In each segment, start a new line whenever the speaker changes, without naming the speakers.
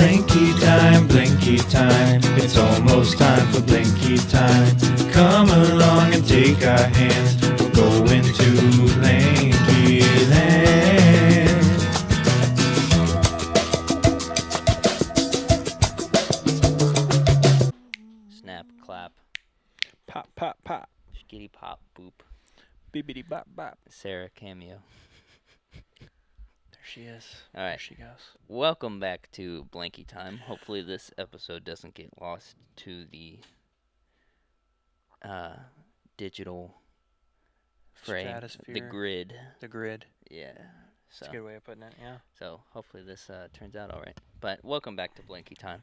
Blanky time. It's almost time for Blanky time. Come along and take our hands. We're going to Blanky land.
Snap, clap,
Pop, pop, pop.
skitty pop, boop.
Bibbidi bop bop.
Sarah cameo.
There she is.
All right.
There she goes.
Welcome back to Blanky Time. Hopefully this episode doesn't get lost to the digital frame.
Stratosphere.
The grid.
The grid.
Yeah.
That's
So,
a good way of putting it, yeah.
so hopefully this turns out all right. But welcome back to Blanky Time.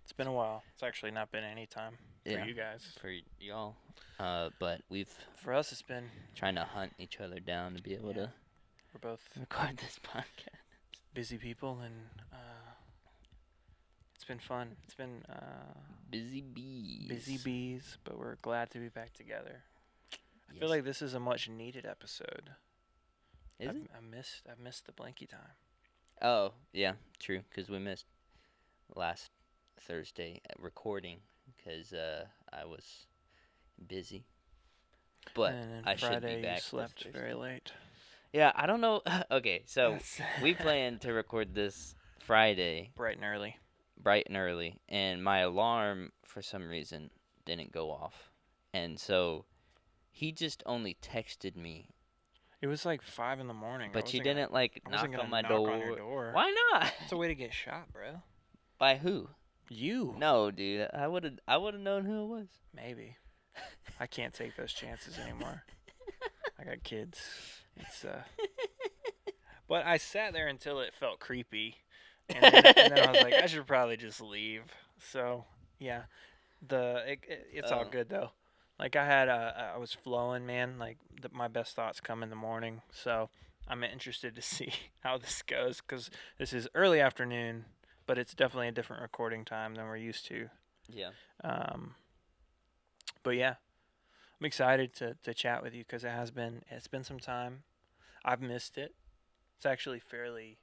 It's been a while. It's actually not been any time for
Yeah.
you guys.
For y'all. But we've
For us, it's been,
trying to hunt each other down to be able to
we're both
record this podcast.
busy people, and it's been fun. It's been
Busy bees.
busy bees, but we're glad to be back together. I
Yes.
feel like this is a much needed episode.
Is
I've,
it?
I've missed the Blanky time.
Oh, yeah, true. Because we missed last Thursday at recording because I was busy. But
and then
I
Friday
should be back.
you
this
slept
Thursday.
very late.
Yeah, I don't know. Okay, so
That's
we planned to record this Friday,
bright and early.
bright and early, and my alarm for some reason didn't go off, and so he just only texted me,
It was like 5 in the morning.
but he
wasn't gonna-
didn't like
I
knock
wasn't gonna
on my
knock
door.
on your door.
Why not?
It's a way to get shot, bro.
By who?
You.
No, dude. I would have known who it was.
Maybe. I can't take those chances anymore. I got kids. It's But I sat there until it felt creepy, and then I was like, I should probably just leave. So yeah, it's all
Oh.
good though. Like I was flowing, man. Like my best thoughts come in the morning. So I'm interested to see how this goes because this is early afternoon, but it's definitely a different recording time than we're used to.
Yeah.
But yeah, I'm excited to chat with you because it's been some time. I've missed it. It's actually fairly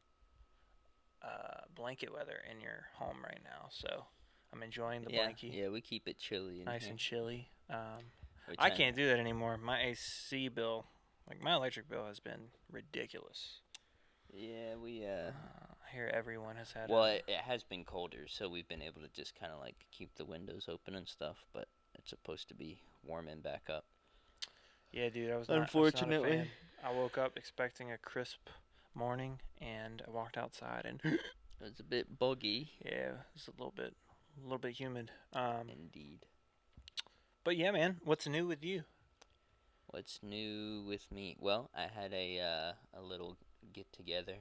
blanket weather in your home right now, so I'm enjoying the blankie.
Yeah, we keep it chilly in
Nice
here.
and chilly.
We're
I
trying
can't
to-
do that anymore. My AC bill, like my electric bill, has been ridiculous.
Yeah, we
I hear everyone has had.
Well, it has been colder, so we've been able to just kind of like keep the windows open and stuff, but it's supposed to be warming back up.
Yeah, dude, I was
Unfortunately.
not a fan. I woke up expecting a crisp morning, and I walked outside, and
It was a bit buggy.
yeah, it's a little bit humid.
Indeed.
But yeah, man, what's new with you?
What's new with me? Well, I had a little get together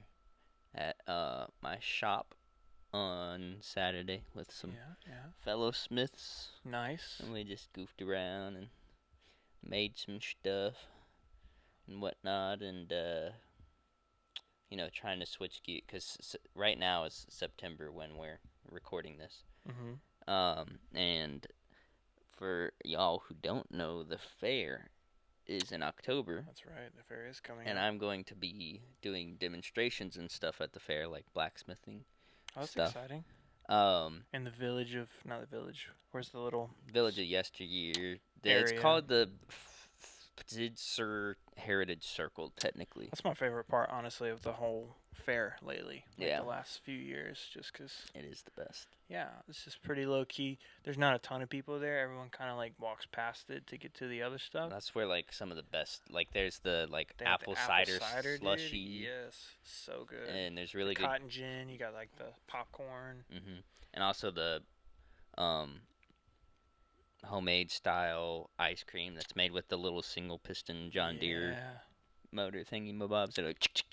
at my shop on Saturday with some
Yeah.
fellow Smiths,
Nice.
and we just goofed around and made some stuff and whatnot, and trying to switch gear because right now is September when we're recording this.
Mhm.
And for y'all who don't know, the fair is in October,
That's right. The fair is coming.
and
up.
I'm going to be doing demonstrations and stuff at the fair, like blacksmithing.
Oh, that's
stuff.
exciting.
In
the village of not the village. Where's the little
Village of Yesteryear. It's
Area.
called the Ptidser Heritage Circle, technically.
That's my favorite part, honestly, of the whole fair lately. Like
Yeah.
the last few years, just 'cause
It is the best.
yeah, it's just pretty low key. There's not a ton of people there. Everyone kind of like walks past it to get to the other stuff.
That's where like some of the best, like there's the like
They have the
apple cider
dude.
slushy,
Yes, so good.
and there's really
the
good.
cotton gin. You got like the popcorn.
And also the homemade style ice cream that's made with the little single piston John Deere
Yeah.
motor thingy mabobs that are like,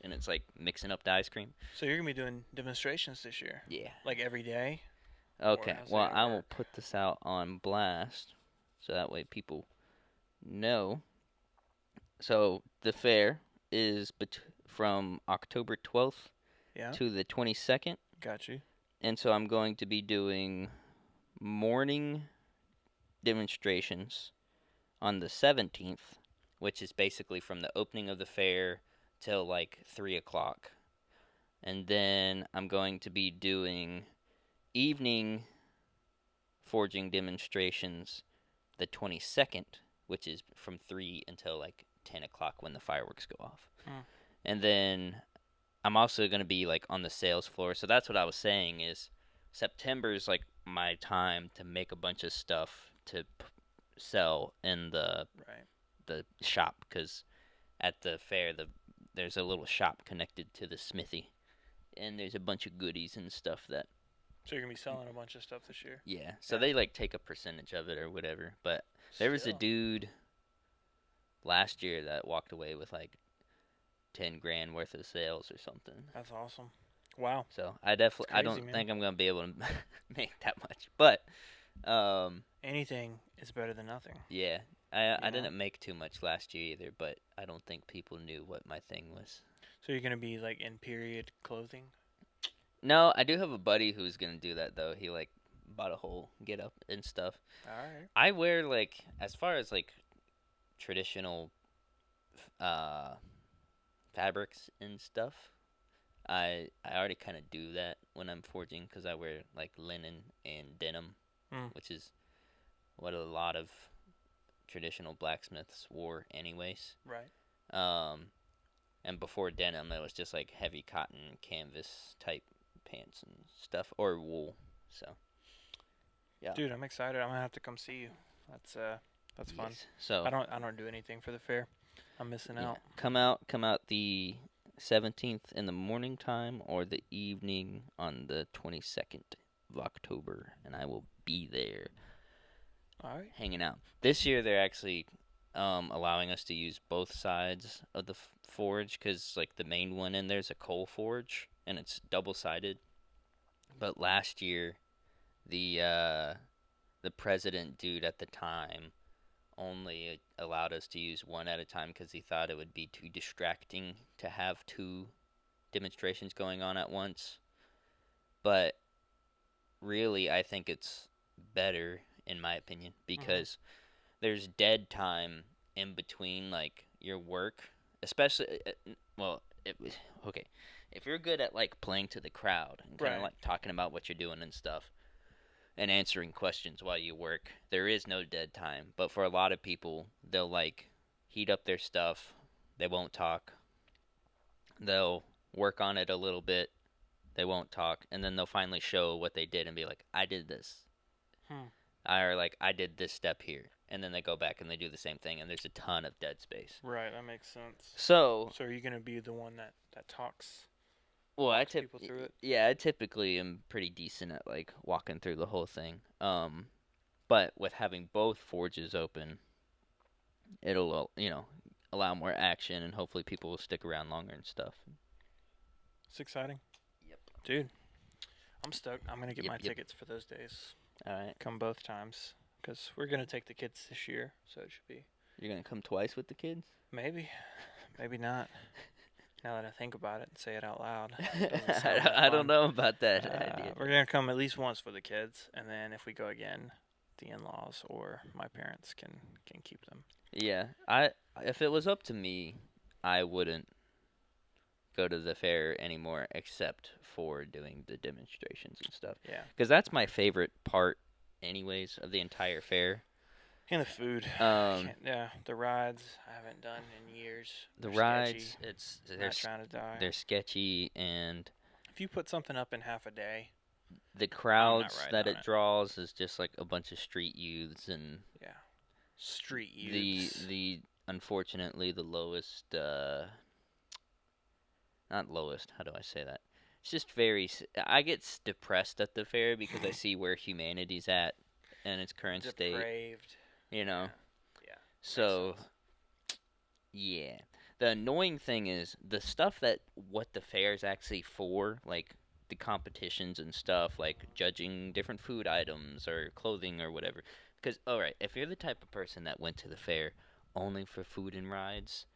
and it's like mixing up the ice cream.
So you're gonna be doing demonstrations this year,
Yeah.
like every day.
Okay.
how's
Well,
that gonna
I will
work?
put this out on blast so that way people know. So the fair is from October 12th
Yeah.
to the 22nd.
Got you.
And so I'm going to be doing morning demonstrations on the 17th, which is basically from the opening of the fair till like 3 o'clock. And then I'm going to be doing evening forging demonstrations the 22nd, which is from 3 until like 10 o'clock when the fireworks go off.
Mm.
And then I'm also going to be like on the sales floor. So that's what I was saying is September is like my time to make a bunch of stuff to sell in the shop, because at the fair there's a little shop connected to the smithy, and there's a bunch of goodies and stuff that.
So you're gonna be selling a bunch of stuff this year.
Yeah. So they like take a percentage of it or whatever. But there was a dude last year that walked away with like 10 grand worth of sales or something.
That's awesome. Wow.
So I definitely
Crazy,
I don't
man.
think I'm gonna be able to make that much, but
anything is better than nothing.
Yeah, I didn't make too much last year either, but I don't think people knew what my thing was.
So you're gonna be like in period clothing?
No, I do have a buddy who's gonna do that though. He like bought a whole get up and stuff.
All right.
I wear like, as far as like traditional fabrics and stuff, I already kind of do that when I'm forging, because I wear like linen and denim, which is what a lot of traditional blacksmiths wore anyways.
Right.
And before denim, it was just like heavy cotton canvas type pants and stuff, or wool. So yeah,
dude, I'm excited. I'm gonna have to come see you. That's fun.
Yes. So
I don't do anything for the fair. I'm missing out.
Come out the 17th in the morning time or the evening on the 22nd of October, and I will be there.
All right.
Hanging out. This year they're actually allowing us to use both sides of the forge, because like the main one in there's a coal forge and it's double-sided. But last year the president dude at the time only allowed us to use one at a time, because he thought it would be too distracting to have two demonstrations going on at once. But really, I think it's better, in my opinion, because there's dead time in between like your work, especially okay, if you're good at like playing to the crowd and kind of like talking about what you're doing and stuff and answering questions while you work, there is no dead time. But for a lot of people, they'll like heat up their stuff, they won't talk, they'll work on it a little bit, they won't talk, and then they'll finally show what they did and be like, I did this. Or like, I did this step here. And then they go back and they do the same thing, and there's a ton of dead space.
Right, that makes sense.
So
are you gonna be the one that talks?
Well,
people through it?
I typically am pretty decent at like walking through the whole thing. But with having both forges open, it'll allow more action, and hopefully people will stick around longer and stuff.
It's exciting.
Yep.
Dude, I'm stoked. I'm gonna get my tickets for those days.
All right.
Come both times, because we're gonna take the kids this year, so it should be.
You're gonna come twice with the kids?
Maybe, maybe not. Now that I think about it and say it out loud,
I don't know about that idea.
We're gonna come at least once for the kids, and then if we go again, the in-laws or my parents can keep them.
Yeah, if it was up to me, I wouldn't go to the fair anymore except for doing the demonstrations and stuff.
Yeah,
because that's my favorite part, anyways, of the entire fair.
And the food. The rides I haven't done in years.
The rides,
they're not trying to die.
They're sketchy, and
if you put something up in half a day,
the crowds that it draws is just like a bunch of street youths and
street youths.
The unfortunately the lowest, not lowest. How do I say that? It's just I get depressed at the fair because I see where humanity's at in its current state.
Depraved.
Yeah. So, yeah. The annoying thing is the stuff what the fair is actually for, like the competitions and stuff, like judging different food items or clothing or whatever. Because, alright, if you're the type of person that went to the fair only for food and rides,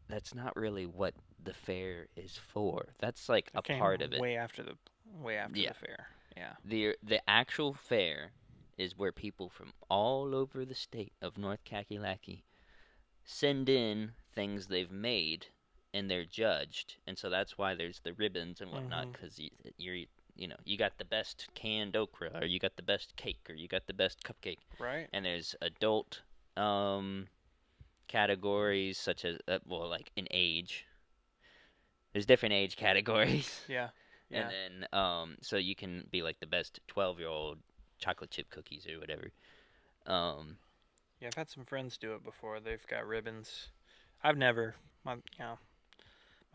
that's not really what the fair is for. That's like a part of it.
Way after the fair. Yeah.
The actual fair is where people from all over the state of North Kakalaki send in things they've made and they're judged, and so that's why there's the ribbons and whatnot, because you got the best canned okra, or you got the best cake, or you got the best cupcake.
Right.
And there's adult categories such as like in age. There's different age categories.
Yeah. Yeah.
And then so you can be like the best 12-year-old chocolate chip cookies or whatever.
Yeah, I've had some friends do it before. They've got ribbons. I've never, my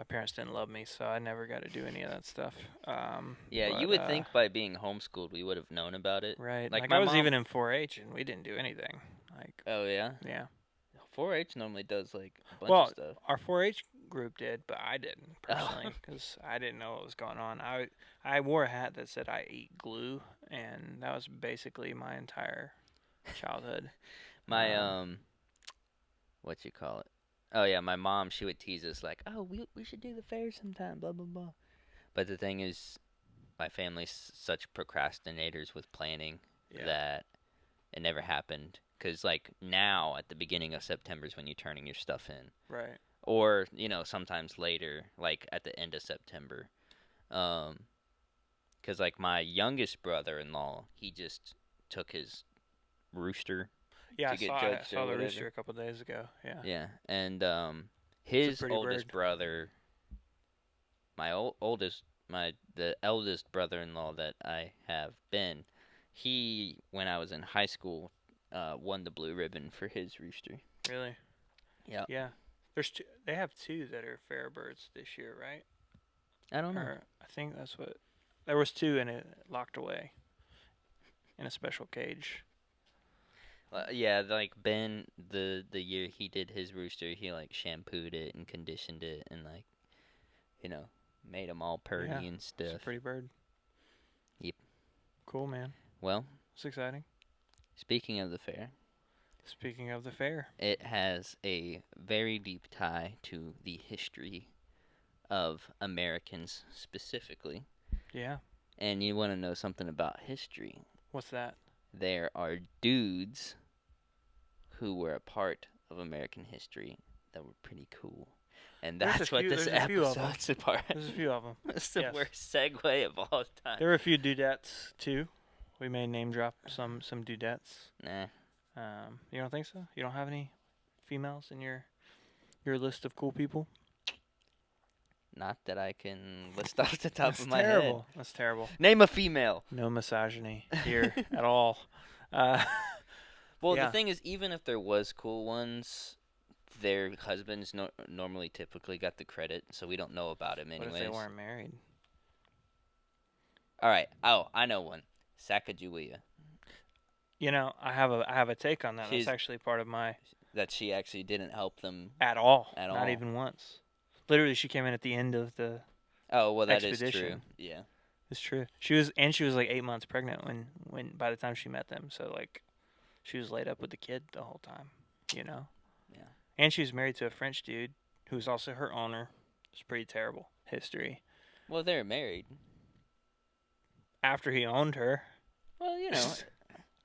parents didn't love me, so I never got to do any of that stuff.
Yeah,
but,
you would think by being homeschooled we would have known about it.
Right.
Like
Like
my
I was
mom-
even in 4-H, and we didn't do anything. Like,
Oh yeah,
yeah.
4-H normally does like a bunch
Well,
of stuff.
our 4-H group did, but I didn't
Oh.
personally because I didn't know what was going on. I wore a hat that said I eat glue, and that was basically my entire childhood.
My what you call it? Oh yeah, my mom, she would tease us like, "Oh, we should do the fair sometime, blah blah blah." But the thing is, my family's such procrastinators with planning
Yeah.
that it never happened. 'Cause like now at the beginning of September is when you're turning your stuff in,
Right.
or sometimes later, like at the end of September. 'Cause like my youngest brother-in-law, he just took his rooster.
Yeah,
To
I
get
saw,
judged or
the
whatever.
rooster a couple days ago. Yeah.
Yeah, and his
pretty
oldest
bird.
brother, the eldest brother-in-law that I have been, he, when I was in high school, won the blue ribbon for his rooster.
Really?
Yeah.
Yeah. There's two. They have two that are fair birds this year, right?
I don't know.
Or I think that's what. There was two and it locked away in a special cage.
Yeah, like Ben, the year he did his rooster, he like shampooed it and conditioned it and like, made them all purty
Yeah,
and
It's a
stuff.
pretty bird.
Yep.
Cool, man.
Well,
It's exciting.
speaking of the fair,
Speaking of the fair.
it has a very deep tie to the history of Americans specifically.
Yeah.
And you want to know something about history?
What's that?
There are dudes who were a part of American history that were pretty cool. And
There's a
that's what
few-
this
there's a few of 'em.
episode's about.
There's a few of them.
It's the
Yes.
worst segue of all time.
There were a few dudettes too. We may name drop some dudettes.
Nah.
You don't think so? You don't have any females in your list of cool people?
Not that I can list off the top
That's
of my
terrible.
head.
That's terrible.
Name a female.
No misogyny here at all.
Well,
Yeah.
the thing is, even if there was cool ones, their husbands normally typically got the credit, so we don't know about him
What
anyways.
if they weren't married?
All right. Oh, I know one. Sacagawea.
You know, I have a take on that.
She's-
That's actually part of my
That she actually didn't help them.
at all.
At
Not
all.
even once. Literally, she came in at the end of the.
Oh, well, that is true.
Expedition.
Yeah.
It's true. She was like 8 months pregnant when by the time she met them. So like, she was laid up with the kid the whole time. You know.
Yeah.
And she was married to a French dude who was also her owner. It's pretty terrible history.
Well, they're married.
After he owned her,
Well,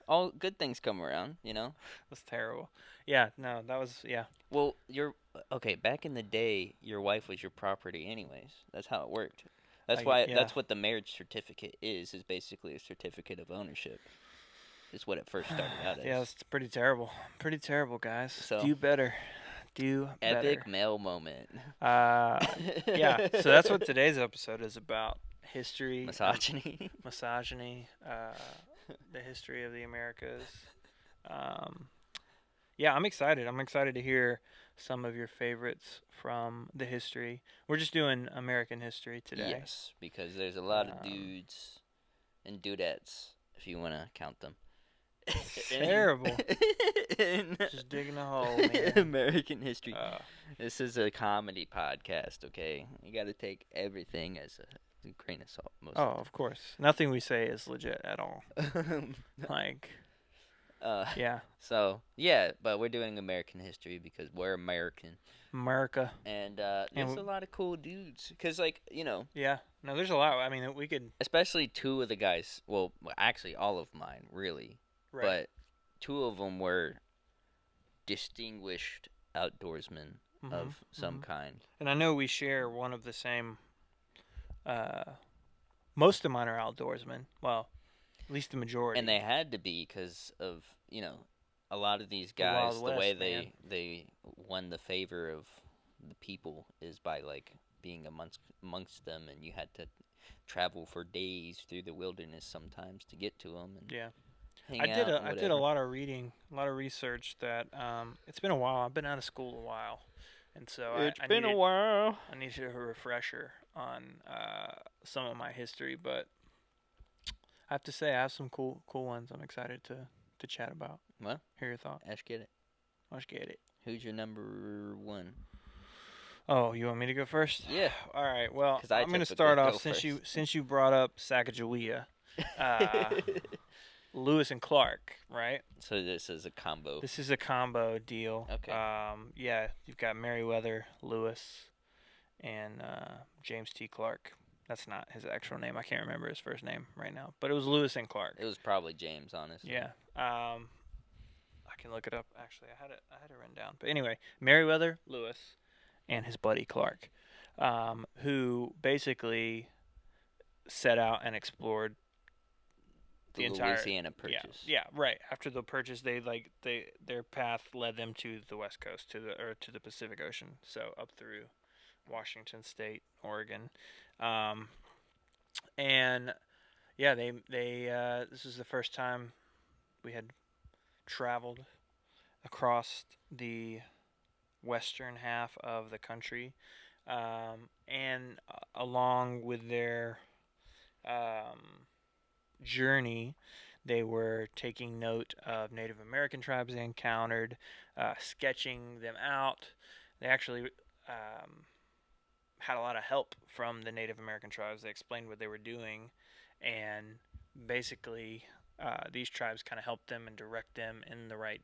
all good things come around,
that's terrible. Yeah. No, that was yeah.
Well, okay. Back in the day, your wife was your property, anyways. That's how it worked. That's why.
yeah.
That's what the marriage certificate is basically a certificate of ownership. Is what it first started out as.
Yeah, it's pretty terrible. Pretty terrible, guys.
So-
Do better. Do
Epic
better.
male moment.
Yeah. So that's what today's episode is about: history,
Misogyny.
misogyny, the history of the Americas. Yeah, I'm excited. I'm excited to hear some of your favorites from the history. We're just doing American history today.
Yes, because there's a lot of
Um,
dudes and dudettes, if you want to count them.
Terrible.
In
Just digging a hole, man.
American history.
Uh,
This is a comedy podcast, okay? You got to take everything as a grain of salt. Most
oh, of course. Nothing we say is legit at all.
of
Like,
the
yeah,
So, yeah, but we're doing American history because we're American.
America.
And there's
we-
a lot of cool dudes. Because, like,
Yeah. No, there's a lot. I mean, we could.
especially two of the guys, well, actually all of mine, really.
Right.
But two of them were distinguished outdoorsmen of some kind.
And I know we share one of the same. Most of mine are outdoorsmen. Well, at least the majority.
And they had to be because of, a lot of these
The Wild
guys, the way
West, man.
they won the favor of the people is by like being amongst them, and you had to travel for days through the wilderness sometimes to get to them and
Yeah.
hang
I did
out
a
and
I did a
whatever.
lot of reading, a lot of research. That it's been a while. I've been out of school a while, and so
It's
I
been a
needed
while.
I needed a refresher on some of my history. But I have to say I have some cool ones. I'm excited to chat about.
Well,
Hear your thoughts.
let's get it.
Let's get it.
Who's your number one?
Oh, you want me to go first?
Yeah.
All right. Well,
'Cause I
I'm gonna
typically
start
go
off since
first.
you brought up Sacagawea, uh, Lewis and Clark, right?
So this is a combo.
This is a combo deal.
Okay.
Yeah, you've got Meriwether Lewis and James T. Clark. That's not his actual name. I can't remember his first name right now, but it was Lewis and Clark.
It was probably James, honestly.
Yeah. I can look it up. Actually, I had it written down. But anyway, Meriwether Lewis and his buddy Clark, who basically set out and explored the entire
Louisiana Purchase.
Yeah, right. After the purchase, their path led them to the west coast, to the Pacific Ocean. So up through Washington State, Oregon, and yeah, they this is the first time we had traveled across the western half of the country, and along with their journey, they were taking note of Native American tribes they encountered, sketching them out. They actually had a lot of help from the Native American tribes. They explained what they were doing, and basically, these tribes kind of helped them and direct them in the right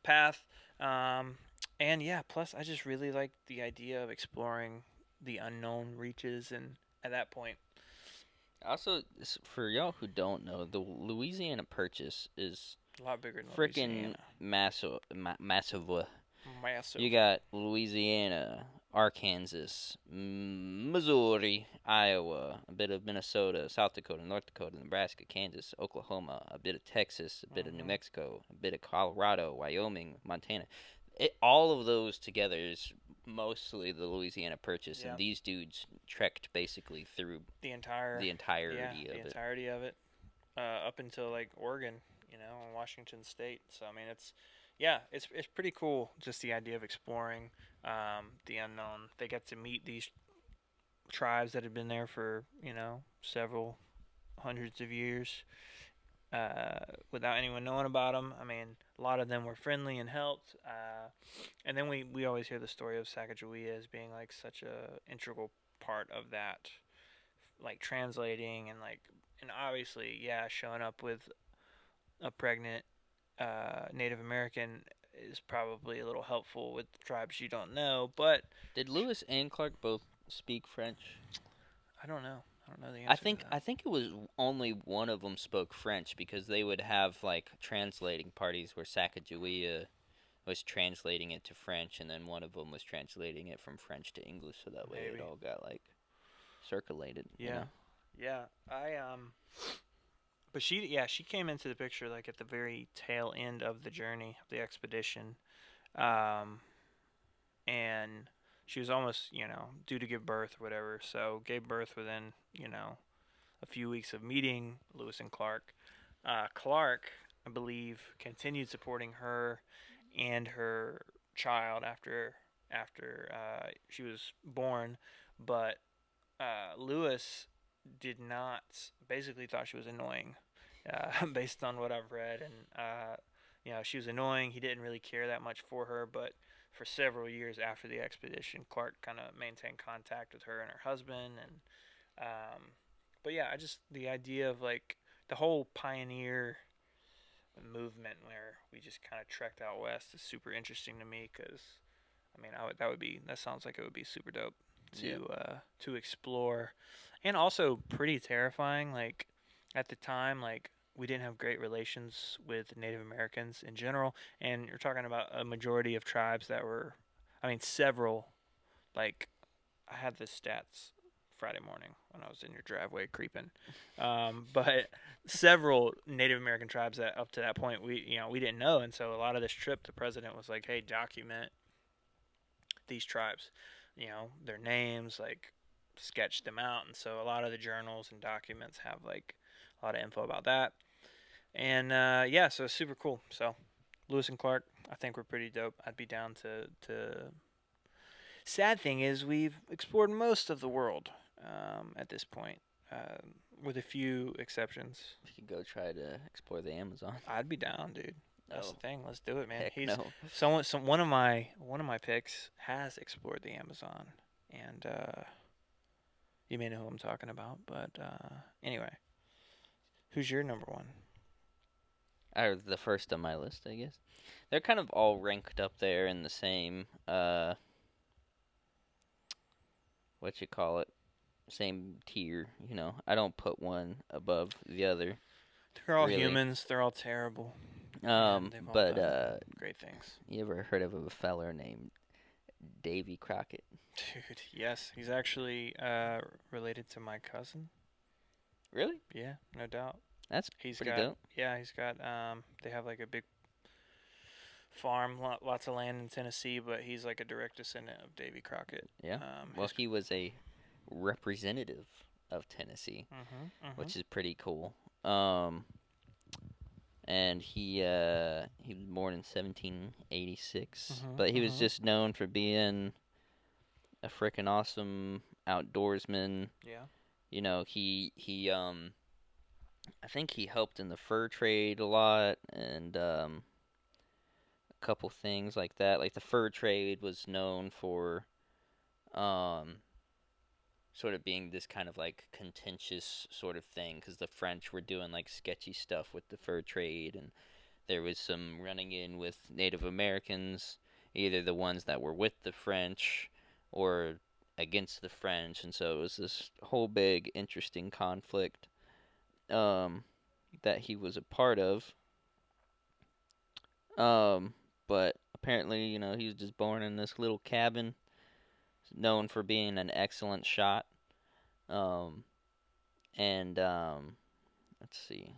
path. And yeah, plus I just really like the idea of exploring the unknown reaches, and at that point,
Also, for y'all who don't know, the Louisiana Purchase is
a lot bigger than
freaking
Louisiana.
massive.
Massive.
You got Louisiana, Arkansas, Missouri, Iowa, a bit of Minnesota, South Dakota, North Dakota, Nebraska, Kansas, Oklahoma, a bit of Texas, a bit of New Mexico, a bit of Colorado, Wyoming, Montana. All of those together is mostly the Louisiana Purchase,
Yeah.
and these dudes trekked basically through
the entirety
of it.
entirety of it, up until like Oregon, and Washington State. So I mean, it's pretty cool. Just the idea of exploring the unknown. They get to meet these tribes that had been there for several hundreds of years, without anyone knowing about them. I mean, a lot of them were friendly and helped. And then we always hear the story of Sacagawea as being like such a integral part of that, like translating and obviously, yeah, showing up with a pregnant Native American is probably a little helpful with tribes you don't know. But
Did Lewis and Clark both speak French?
I don't know. I don't know the answer.
I think it was only one of them spoke French, because they would have like translating parties where Sacagawea was translating it to French, and then one of them was translating it from French to English, so that way it
Maybe.
all got like circulated.
Yeah. Yeah. But she came into the picture like at the very tail end of the journey of the expedition, and she was almost due to give birth or whatever. So gave birth within a few weeks of meeting Lewis and Clark. Clark, I believe, continued supporting her and her child after she was born, but Lewis did not. Basically, thought she was annoying, based on what I've read, and she was annoying. He didn't really care that much for her, but for several years after the expedition, Clark kind of maintained contact with her and her husband, and but yeah, I just the idea of like the whole pioneer movement where we just kind of trekked out west is super interesting to me because I mean that sounds like it would be super dope to explore, and also pretty terrifying. Like at the time, like we didn't have great relations with Native Americans in general, and you're talking about a majority of tribes that were I mean, several, like, I had the stats Friday morning when I was in your driveway creeping. But several Native American tribes that up to that point we didn't know, and so a lot of this trip the president was like, "Hey, document these tribes, their names, like sketch them out." And so a lot of the journals and documents have like a lot of info about that. And yeah, so it's super cool. So Lewis and Clark, I think we're pretty dope. I'd be down to. Sad thing is, we've explored most of the world at this point, with a few exceptions.
We could go try to explore the Amazon.
I'd be down, dude. That's
No.
the thing. Let's do it, man.
Heck
He's
no.
one of my picks has explored the Amazon, and you may know who I'm talking about. But anyway, who's your number one?
Or the first on my list, I guess. They're kind of all ranked up there in the same what you call it, same tier. I don't put one above the other.
They're all
really.
humans. They're all terrible. They've all
But
done great things.
you ever heard of a feller named Davy Crockett?
Dude, yes, he's actually related to my cousin.
Really?
Yeah, no doubt.
That's
He's
pretty
got
dope.
yeah, he's got they have like a big farm, lots of land in Tennessee, but he's like a direct descendant of Davy Crockett.
Yeah. Well, he was a representative of Tennessee, which is pretty cool. And he was born in 1786, but he was just known for being a freaking awesome outdoorsman.
Yeah.
He I think he helped in the fur trade a lot, and a couple things like that. Like the fur trade was known for sort of being this kind of like contentious sort of thing, because the French were doing like sketchy stuff with the fur trade, and there was some running in with Native Americans, either the ones that were with the French or against the French, and so it was this whole big interesting conflict that he was a part of. But apparently, he was just born in this little cabin, known for being an excellent shot. And let's see.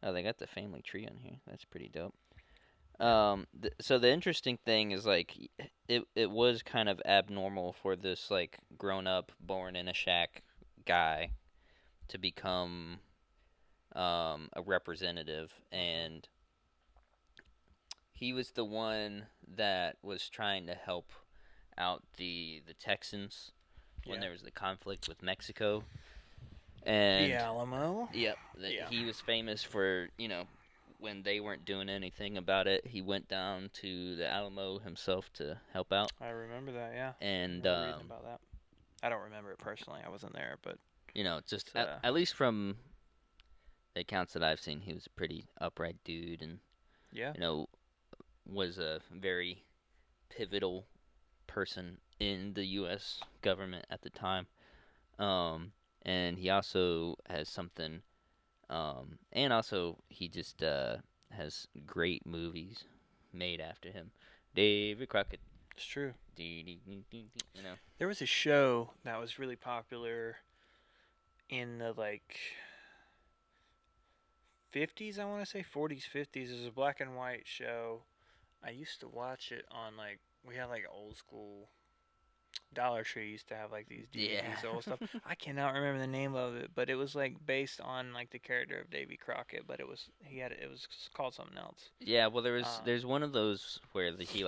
Oh, they got the family tree on here. That's pretty dope. So the interesting thing is like it was kind of abnormal for this like grown up, born in a shack guy to become a representative, and he was the one that was trying to help out the Texans when there was the conflict with Mexico. And
the Alamo.
Yep. He was famous for, when they weren't doing anything about it, he went down to the Alamo himself to help out.
I remember that, yeah.
And
I remember reading about that. I don't remember it personally. I wasn't there, but
just at least from the accounts that I've seen, he was a pretty upright dude, and was a very pivotal person in the U.S. government at the time. And he also has something, and also he just has great movies made after him. David Crockett.
It's true.
You know.
There was a show that was really popular in the 50s, I want to say 40s, 50s. It was a black and white show. I used to watch it on we had old school Dollar Tree used to have these DVDs, old stuff. I cannot remember the name of it, but it was based on the character of Davy Crockett, but it was called something else.
Yeah, well there's one of those where he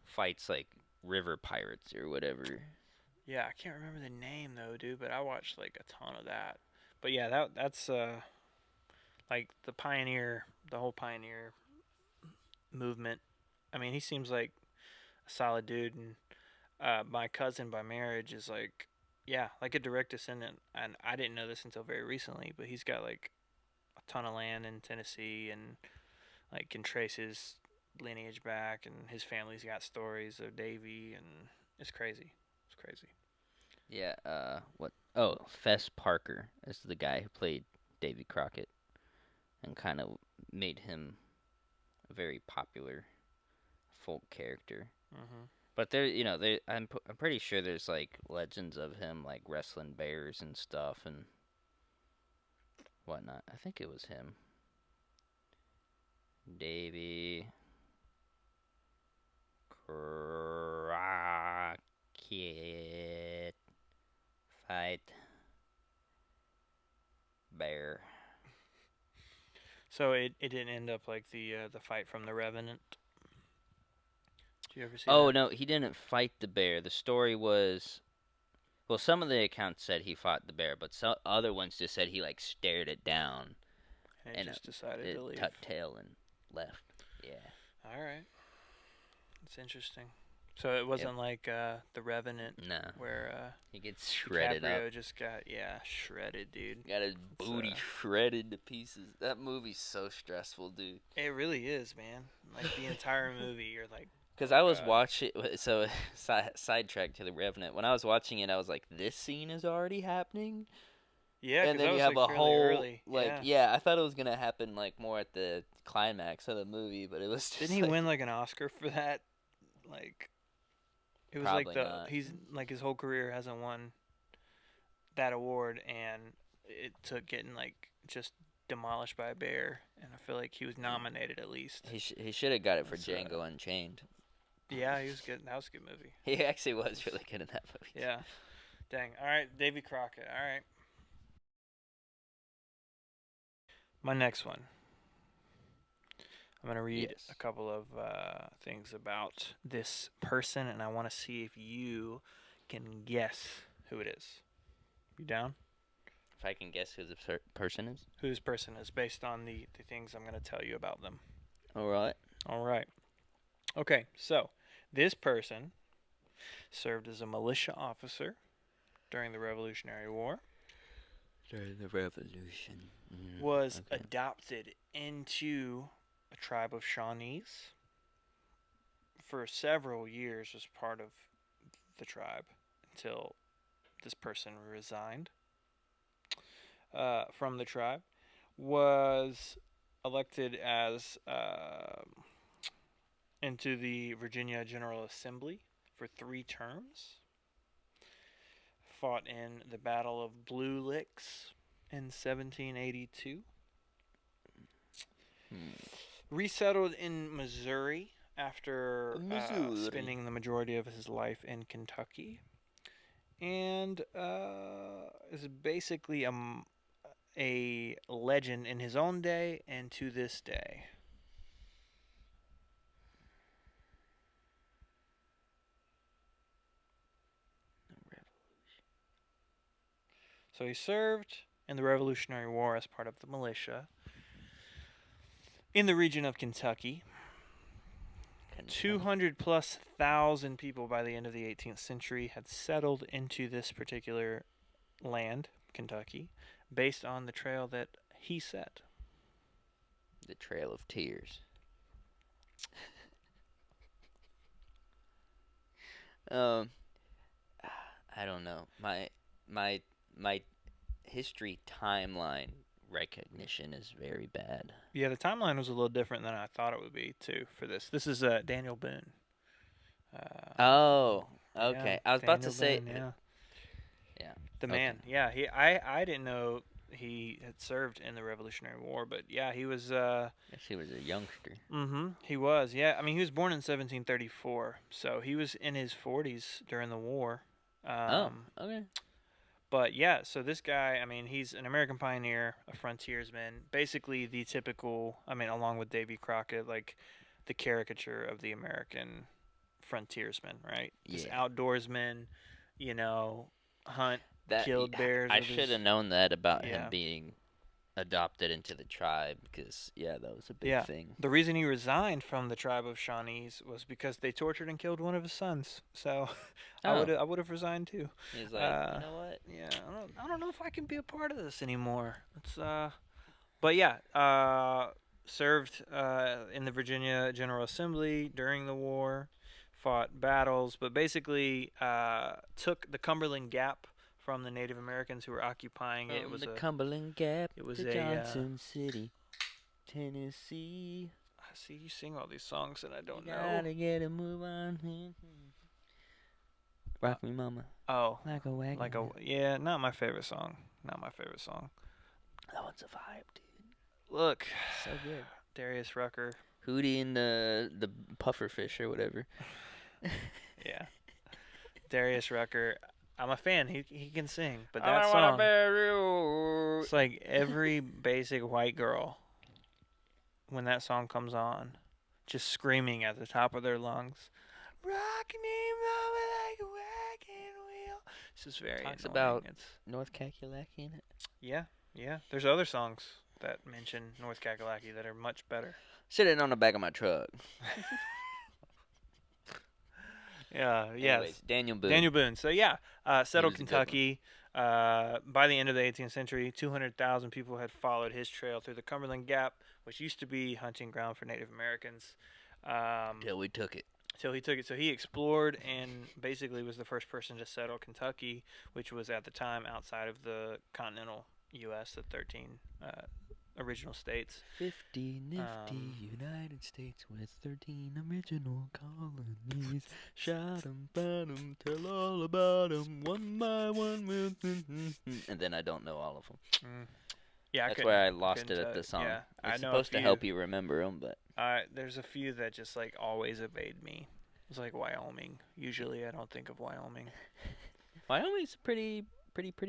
fights river pirates or whatever.
Yeah, I can't remember the name though, dude, but I watched a ton of that. But yeah, that's the pioneer, the whole pioneer movement. I mean, he seems like a solid dude, and my cousin by marriage is a direct descendant, and I didn't know this until very recently, but he's got a ton of land in Tennessee, and can trace his lineage back, and his family's got stories of Davy, and it's crazy. It's crazy.
Yeah, Fess Parker is the guy who played Davy Crockett and kind of made him a very popular folk character.
Mhm.
But I'm pretty sure there's like legends of him like wrestling bears and stuff and whatnot. I think it was him, Davy Crockett fight bear.
So it didn't end up like the fight from the Revenant. Did you ever see
Oh
that?
no, he didn't fight the bear. The story was, well, some of the accounts said he fought the bear, but some other ones just said he like stared it down
And it
and
just decided
it
to leave.
tucked tail and left. Yeah.
All right. It's interesting. So it wasn't like the Revenant
No.
where
He gets shredded
DiCaprio
up.
just got shredded, dude.
Got his booty shredded to pieces. That movie's so stressful, dude.
It really is, man. Like the entire movie, you're like.
Because
oh
I was
God.
watching, so sidetrack to the Revenant. When I was watching it, I was like, "This scene is already happening."
Yeah,
And
because
then
that
you
was
have
like
a
fairly
whole
early.
I thought it was gonna happen like more at the climax of the movie, but it was just
Didn't he win like an Oscar for that? Like, it was
Probably
like
not.
he's like his whole career hasn't won that award, and it took getting like just demolished by a bear. And I feel like he was nominated at least.
He should have got it for
That's,
Django Unchained.
Yeah, he was good. That was a good movie.
He actually was really good in that movie.
Yeah. Dang. All right, Davy Crockett. All right. My next one. I'm going to read
Yes.
a couple of things about this person, and I want to see if you can guess who it is. You down?
If I can guess who the person is.
Who this person is based on the things I'm going to tell you about them.
All right.
All right. Okay, so this person served as a militia officer during the Revolutionary War.
During the Revolution.
Was adopted into a tribe of Shawnees for several years as part of the tribe until this person resigned from the tribe. Was elected as into the Virginia General Assembly for 3 terms. Fought in the Battle of Blue Licks in 1782. Resettled in Missouri after spending the majority of his life in Kentucky. And is basically a legend in his own day and to this day. So he served in the Revolutionary War as part of the militia in the region of Kentucky. 200,000+ people by the end of the 18th century had settled into this particular land, Kentucky, based on the trail that he set.
The Trail of Tears. I don't know. My history timeline recognition is very bad.
Yeah, the timeline was a little different than I thought it would be too for this. This is Daniel Boone.
Oh, okay.
Yeah,
I was about to
Daniel
say.
Boone,
Yeah.
the man. Yeah, I didn't know he had served in the Revolutionary War, but yeah, he was.
Yes, he was a youngster.
He was. Yeah, I mean, he was born in 1734, so he was in his 40s during the war.
Okay.
But yeah, so this guy, I mean, he's an American pioneer, a frontiersman, basically the typical, I mean, along with Davy Crockett, like the caricature of the American frontiersman, right? This outdoorsman, hunt, killed bears.
I should have known that about him
Yeah.
being adopted into the tribe because that was a big thing.
The reason he resigned from the tribe of Shawnees was because they tortured and killed one of his sons. So I would have resigned too.
He's like, you know what?
Yeah, I don't know if I can be a part of this anymore. It's but yeah, served in the Virginia General Assembly during the war, fought battles, but basically took the Cumberland Gap from the Native Americans who were occupying it. It was
the Cumberland Gap.
It was
to
a
Johnson City, Tennessee.
See, you sing all these songs that I don't know.
Gotta get a move on. Rock me, mama.
Oh,
Like a wagon.
yeah, not my favorite song. Not my favorite song.
That one's a vibe, dude.
Look,
So good.
Darius Rucker.
Hootie and the pufferfish or whatever.
Yeah. Darius Rucker. I'm a fan. He can sing, but
I
that
wanna
song,
bury you.
it's like every basic white girl, when that song comes on, just screaming at the top of their lungs, "Rock me, mama, like a wagon wheel." It's just very
Talks
annoying.
about-
It's
North Kakalaki in it.
yeah. There's other songs that mention North Kakalaki that are much better.
Sitting on the back of my truck.
Yeah.
Anyways,
Yes.
Daniel Boone.
Daniel Boone. So yeah, settled
was a good
Kentucky. By the end of the 18th century, 200,000 people had followed his trail through the Cumberland Gap, which used to be hunting ground for Native Americans.
Till we took it.
Till he took it. So he explored and basically was the first person to settle Kentucky, which was at the time outside of the continental U.S., the 13 original states.
50 nifty United States with 13 original colonies. Shout 'em, bout 'em, tell all about 'em, one by one with. And then I don't know all of them.
Yeah,
That's where I lost it at the song.
Yeah, I
It's
know
supposed
a
to help you remember them, but
there's a few that just like always evade me. It's like Wyoming. Usually, I don't think of Wyoming.
Wyoming's a pretty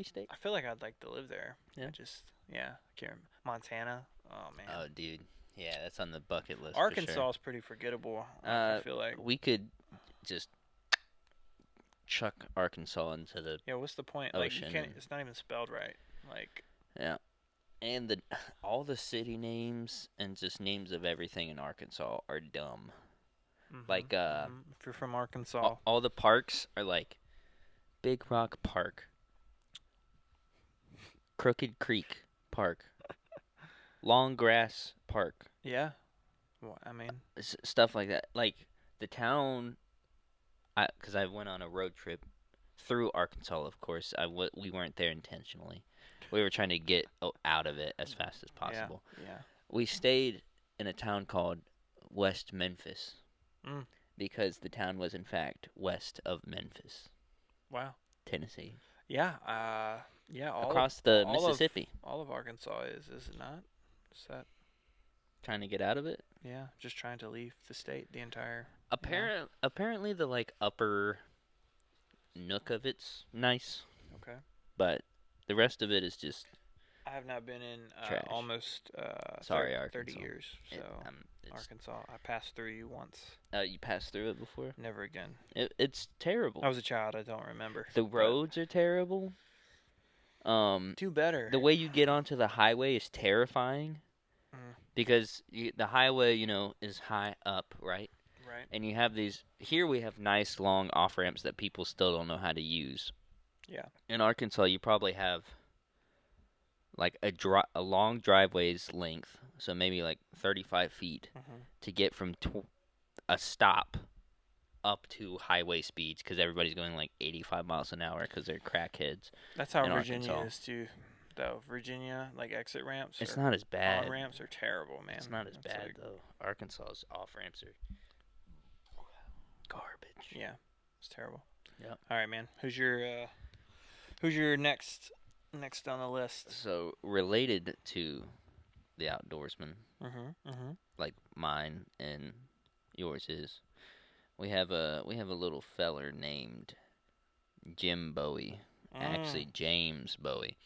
state.
I feel like I'd like to live there.
Yeah.
I can't remember. Montana. Oh man.
Oh, dude. Yeah, that's on the bucket list.
Arkansas
For sure.
is pretty forgettable. I feel like.
We could just chuck Arkansas into the
Yeah. What's the point? Like you
ocean
can't.
and-
It's not even spelled right. Like.
yeah, and all the city names and just names of everything in Arkansas are dumb. Like
if you're from Arkansas.
all the parks are like Big Rock Park, Crooked Creek Park, Long Grass Park.
Yeah. Well, I mean.
Stuff like that. Like the town, because I went on a road trip through Arkansas. Of course, we weren't there intentionally. We were trying to get out of it as fast as possible.
Yeah.
We stayed in a town called West Memphis because the town was in fact west of Memphis,
Wow.
Tennessee.
Yeah. Yeah.
Across the Mississippi.
All of Arkansas is it not? Is that?
Trying to get out of it.
Yeah. Just trying to leave the state. The entire.
Apparently the like upper nook of it's nice,
Okay.
but the rest of it is just
I have not been in
Trash.
almost
Sorry,
30
Arkansas.
years. So Arkansas, I passed through you once.
You passed through it before.
Never again.
It's terrible.
I was a child. I don't remember.
The roads are terrible.
Do better.
The way you get onto the highway is terrifying because the highway, is high up, right?
Right.
And you have these. Here we have nice long off ramps that people still don't know how to use.
Yeah.
In Arkansas, you probably have like a long driveway's length, so maybe like 35 feet to get from a stop up to highway speeds because everybody's going like 85 miles an hour because they're crackheads.
That's how
in
Virginia
Arkansas.
is too, though. Virginia, like exit ramps.
It's not as bad.
On ramps are terrible, man.
It's not as
It's
bad
like-
though. Arkansas's off ramps are garbage.
Yeah, it's terrible.
Yep.
All right, man. Who's your next on the list?
So related to the outdoorsman, like mine and yours is, we have a little feller named Jim Bowie, actually James Bowie,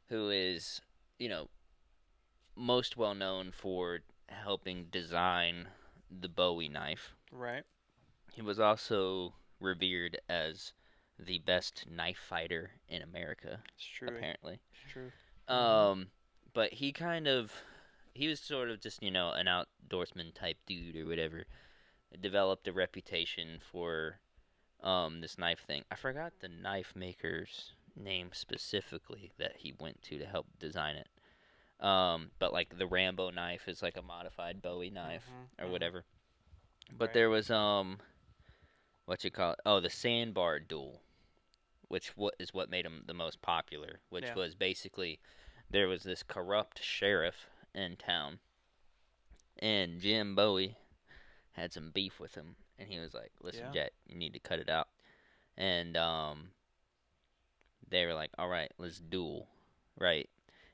who is most well known for helping design the Bowie knife.
Right.
He was also revered as the best knife fighter in America.
It's true.
Apparently.
It's true.
But he was sort of just, an outdoorsman type dude or whatever. Developed a reputation for this knife thing. I forgot the knife maker's name specifically that he went to help design it. But like the Rambo knife is like a modified Bowie knife or whatever. But there was the sandbar duel, which is what made him the most popular, which was basically there was this corrupt sheriff in town, and Jim Bowie had some beef with him, and he was like, "Listen,
Yeah.
Jet, you need to cut it out." And they were like, "All right, let's duel," right?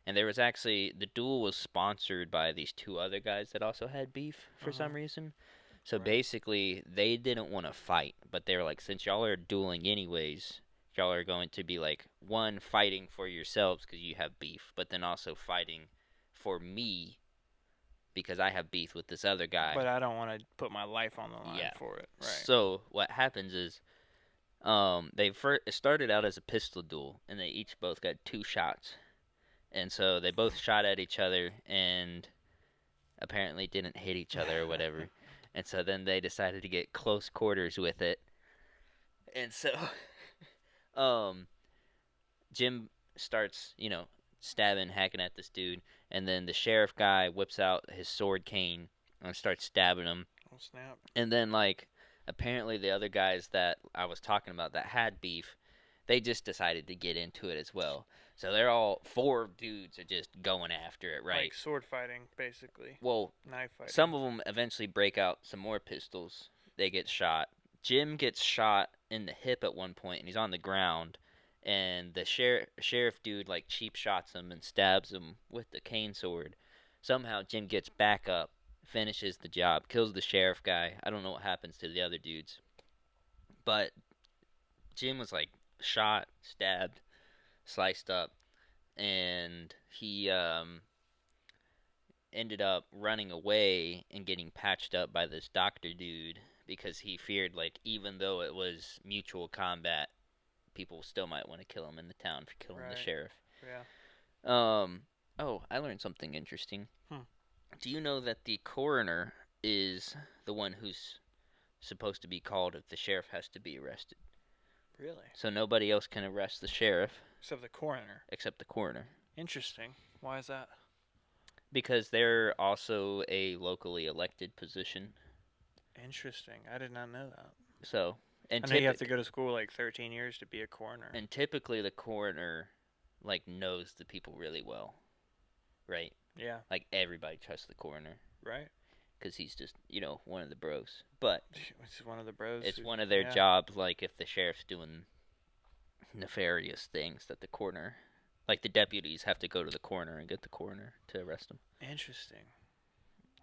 And there was actually the duel was sponsored by these two other guys that also had beef for some reason. So
Right.
basically, they didn't want to fight, but they were like, since y'all are dueling anyways, y'all are going to be like one fighting for yourselves because you have beef, but then also fighting for me because I have beef with this other guy.
But I don't want to put my life on the line
Yeah.
for it. Right.
So what happens is, it started out as a pistol duel, and they each both got 2 shots, and so they both shot at each other, and apparently didn't hit each other or whatever, and so then they decided to get close quarters with it, and so, um, Jim starts, stabbing, hacking at this dude, and then the sheriff guy whips out his sword cane and starts stabbing him.
Oh, snap.
And then, like, apparently the other guys that I was talking about that had beef, they just decided to get into it as well. So they're all 4 dudes are just going after it, right?
Like sword fighting, basically.
Well,
Knife fighting.
some of them eventually break out some more pistols. They get shot. Jim gets shot in the hip at one point, and he's on the ground. And the sheriff dude like cheap shots him and stabs him with the cane sword. Somehow Jim gets back up, finishes the job, kills the sheriff guy. I don't know what happens to the other dudes, but Jim was like shot, stabbed, sliced up, and he ended up running away and getting patched up by this doctor dude because he feared, like, even though it was mutual combat, people still might want to kill him in the town for killing the
Right.
sheriff.
Yeah.
Oh, I learned something interesting.
Hmm.
Do you know that the coroner is the one who's supposed to be called if the sheriff has to be arrested?
Really?
So nobody else can arrest the sheriff
Except the coroner.
except the coroner.
Interesting. Why is that?
Because they're also a locally elected position.
Interesting. I did not know that.
So,
I know you have to go to school like 13 years to be a coroner.
and typically the coroner, like, knows the people really well, right?
Yeah.
Like, everybody trusts the coroner
Right.
because he's just, one of the bros. But
It's one of the bros.
it's
who-
one of their
yeah.
jobs, like, if the sheriff's doing nefarious things, that the coroner, like, the deputies have to go to the coroner and get the coroner to arrest them.
Interesting.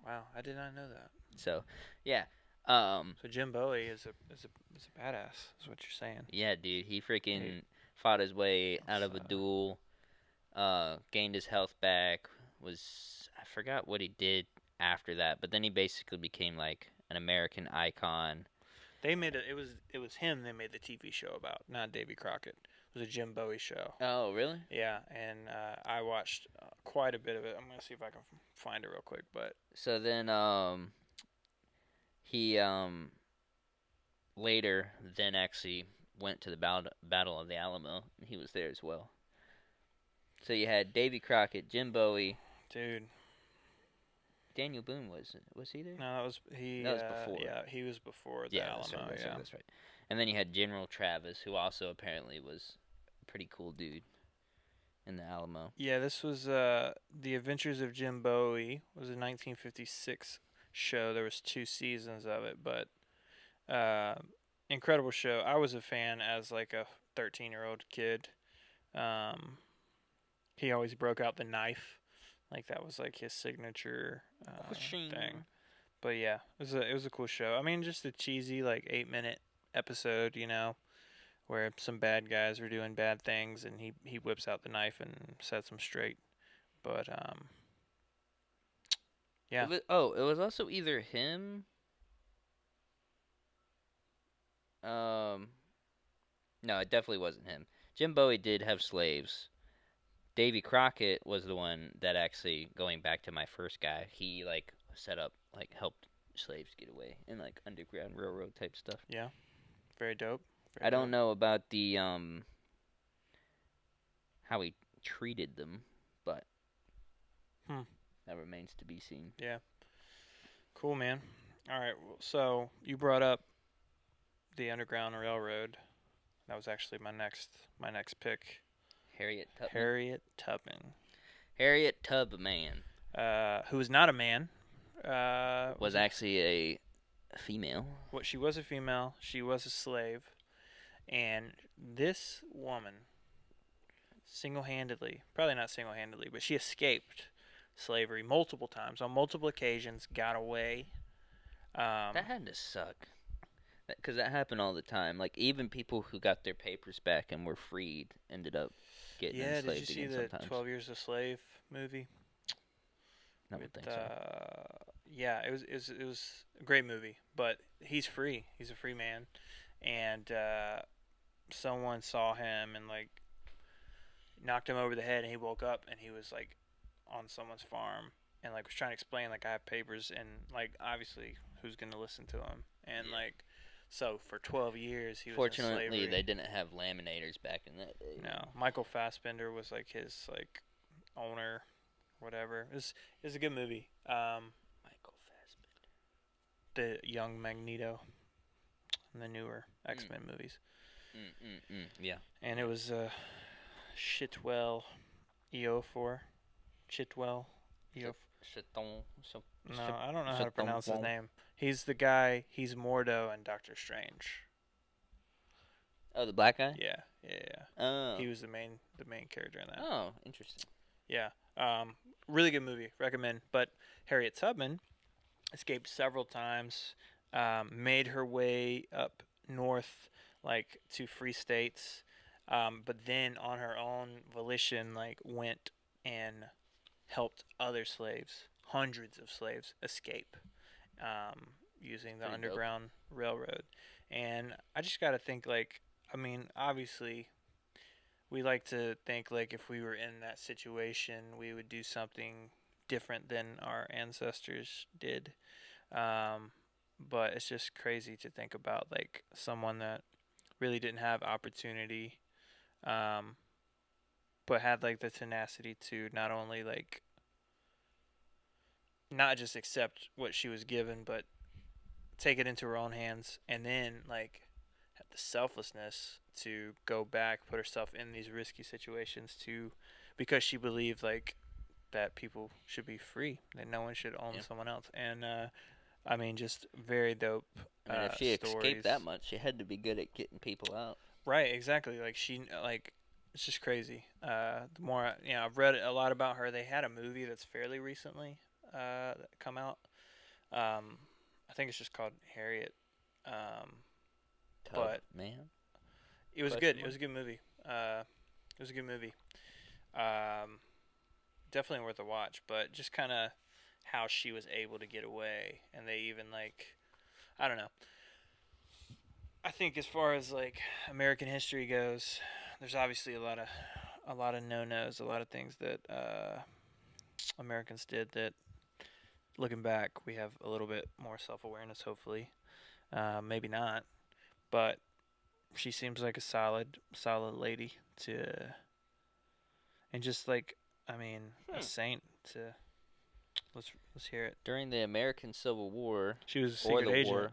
Wow, I did not know that.
So, yeah.
So Jim Bowie is a badass. Is what you're saying?
Yeah, dude, he freaking fought his way out of a
That's,
duel, gained his health back, I forgot what he did after that, but then he basically became, like, an American icon.
They made it was him they made the TV show about, not Davy Crockett. It was a Jim Bowie show.
Oh, really?
Yeah, and I watched quite a bit of it. I'm gonna see if I can find it real quick, but
So then, he, later then actually went to the Battle of the Alamo, and he was there as well. So you had Davy Crockett, Jim Bowie,
dude,
Daniel Boone was he there?
no, that was he.
That was before.
Yeah, he was before the
Yeah,
Alamo.
that's right, that's
yeah,
right, that's right. And then you had General Travis, who also apparently was a pretty cool dude in the Alamo.
yeah. This was The Adventures of Jim Bowie was a 1956 show. There was 2 seasons of it, but incredible show. I was a fan as like a 13-year-old kid. He always broke out the knife, like that was like his signature thing. But yeah, it was a cool show. I mean, just a cheesy like 8-minute episode, where some bad guys were doing bad things, and he whips out the knife and sets them straight. But yeah.
It was also either him. No, it definitely wasn't him. Jim Bowie did have slaves. Davy Crockett was the one that actually, going back to my first guy, he like set up, like, helped slaves get away in like Underground Railroad type stuff.
Yeah, very dope.
I don't know about the how he treated them, but that remains to be seen.
Yeah. Cool, man. All right. Well, so you brought up the Underground Railroad. That was actually my next pick.
Harriet Tubman.
Harriet Tubman.
Harriet Tubman.
Who is not a man.
was actually a female.
What she was a female. She was a slave, and this woman single-handedly, probably not single-handedly, but she escaped slavery multiple times on multiple occasions. Got away.
That had to suck. Because that happened all the time. Like, even people who got their papers back and were freed ended up getting
Yeah, did you
enslaved
see
again
the
sometimes.
12 Years a Slave movie?
I would think so.
Yeah, it was a great movie, but he's free. He's a free man, and someone saw him and like knocked him over the head, and he woke up and he was like on someone's farm and like was trying to explain like I have papers and like obviously who's gonna listen to him and
Yeah.
like so for 12 years he was in
Fortunately,
slavery.
they didn't have laminators back in that day.
No, Michael Fassbender was like his like owner, whatever. It was a good movie.
Michael Fassbender.
The young Magneto in the newer X-Men movies.
Yeah.
And it was Chitwell Ejiofor. Chitwell Ejiofor. No, I don't know how to pronounce his name. He's the guy. He's Mordo and Doctor Strange.
Oh, the black guy?
Yeah.
Oh.
He was the main character in that.
Oh, interesting.
Yeah. Really good movie. Recommend. But Harriet Tubman escaped several times. Made her way up north, like to free states. But then on her own volition, like went and helped other slaves, hundreds of slaves, escape using the
Pretty
Underground Railroad. And I just got to think, like, I mean, obviously, we like to think, like, if we were in that situation, we would do something different than our ancestors did. But it's just crazy to think about, like, someone that really didn't have opportunity, but had, like, the tenacity to not only, like, not just accept what she was given, but take it into her own hands, and then like have the selflessness to go back, put herself in these risky situations to because she believed like that people should be free, that no one should own someone else, and I mean just very dope.
I mean, if she
stories.
escaped that much, she had to be good at getting people out.
Right, exactly. Like she like. It's just crazy. The more I've read a lot about her. They had a movie that's fairly recently that come out. I think it's just called Harriet. But
man,
it was good. It was a good movie. Definitely worth a watch. But just kind of how she was able to get away, and they even like, I don't know. I think as far as like American history goes, there's obviously a lot of no-nos, a lot of things that Americans did that, looking back, we have a little bit more self-awareness. Hopefully, maybe not, but she seems like a solid lady and just like I mean a saint to. Let's hear it.
During the American Civil War,
She was a secret agent.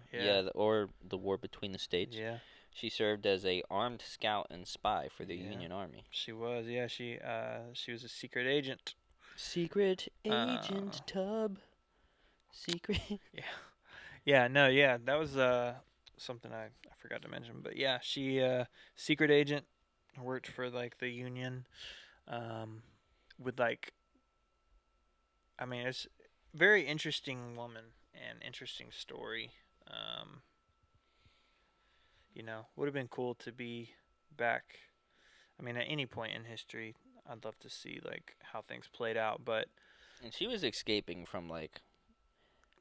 or the war between the states.
Yeah.
She served as a armed scout and spy for the Union Army.
She was. Yeah. She was a secret agent.
Secret agent Tub. Secret.
Yeah. Yeah. No. Yeah. That was something I forgot to mention. But yeah, she secret agent, worked for like the Union. With like. I mean, it's a very interesting woman and interesting story. Would have been cool to be back. I mean, at any point in history, I'd love to see like how things played out. But
and she was escaping from like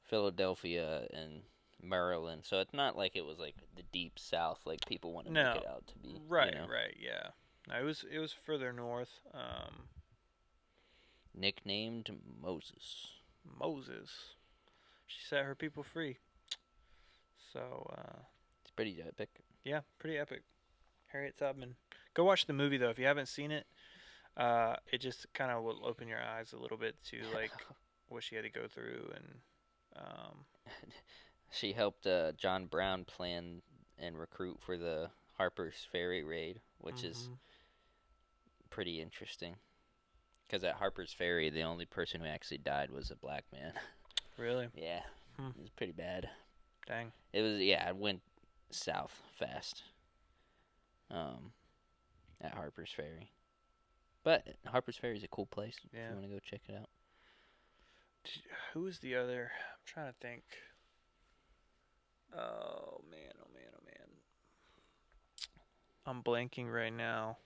Philadelphia and Maryland, so it's not like it was like the deep South, like people want to make it out to be.
Right, yeah. No, it was further north.
Nicknamed Moses.
She set her people free. So
it's pretty epic.
Yeah, pretty epic. Harriet Tubman. Go watch the movie though if you haven't seen it. It just kind of will open your eyes a little bit to like what she had to go through and.
She helped John Brown plan and recruit for the Harper's Ferry raid, which is pretty interesting. Because at Harper's Ferry, the only person who actually died was a black man.
Really?
Yeah,
Hmm.
it was pretty bad.
Dang.
It was, yeah, it went south fast. At Harper's Ferry. But Harper's Ferry is a cool place if
Yeah.
you want to go check it out.
Who was the other? I'm trying to think. Oh man, oh man, oh man. I'm blanking right now.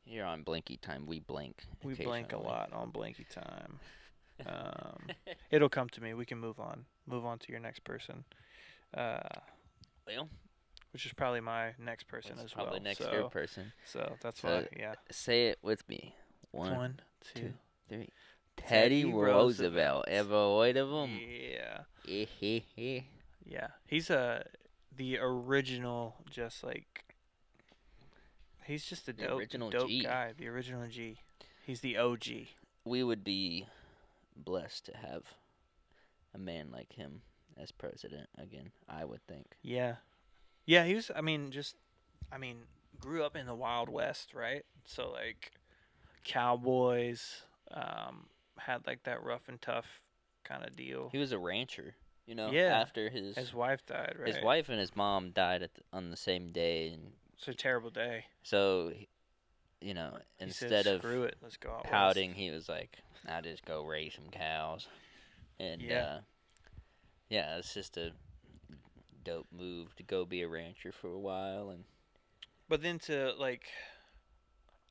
Here on Blanky Time, we blank.
We blank a
occasionally.
lot on Blanky Time. It'll come to me. We can move on. Move on to your next person.
Well,
Which is probably my next person
that's
as
probably
well.
next
so,
third person.
So that's
So,
why, yeah.
say it with me.
One, two,
3.
Teddy
Teddy Roosevelt.
Roosevelt.
Ever heard of him?
Yeah. Yeah. He's the original, just like, he's just a
The
dope
original
dope
G.
guy. The original G. He's the OG.
We would be blessed to have a man like him as president again, I would think.
Yeah. Yeah, he was, grew up in the Wild West, right? So, like, cowboys, had, like, that rough and tough kind of deal.
He was a rancher,
Yeah.
after his
wife died, right?
his wife and his mom died on the same day, and
It's a terrible day.
so
He
instead
said,
of
screw it, let's go out
pouting,
west.
he was like, "I just go raise some cows," and
Yeah.
it's just a dope move to go be a rancher for a while, and
But then to, like,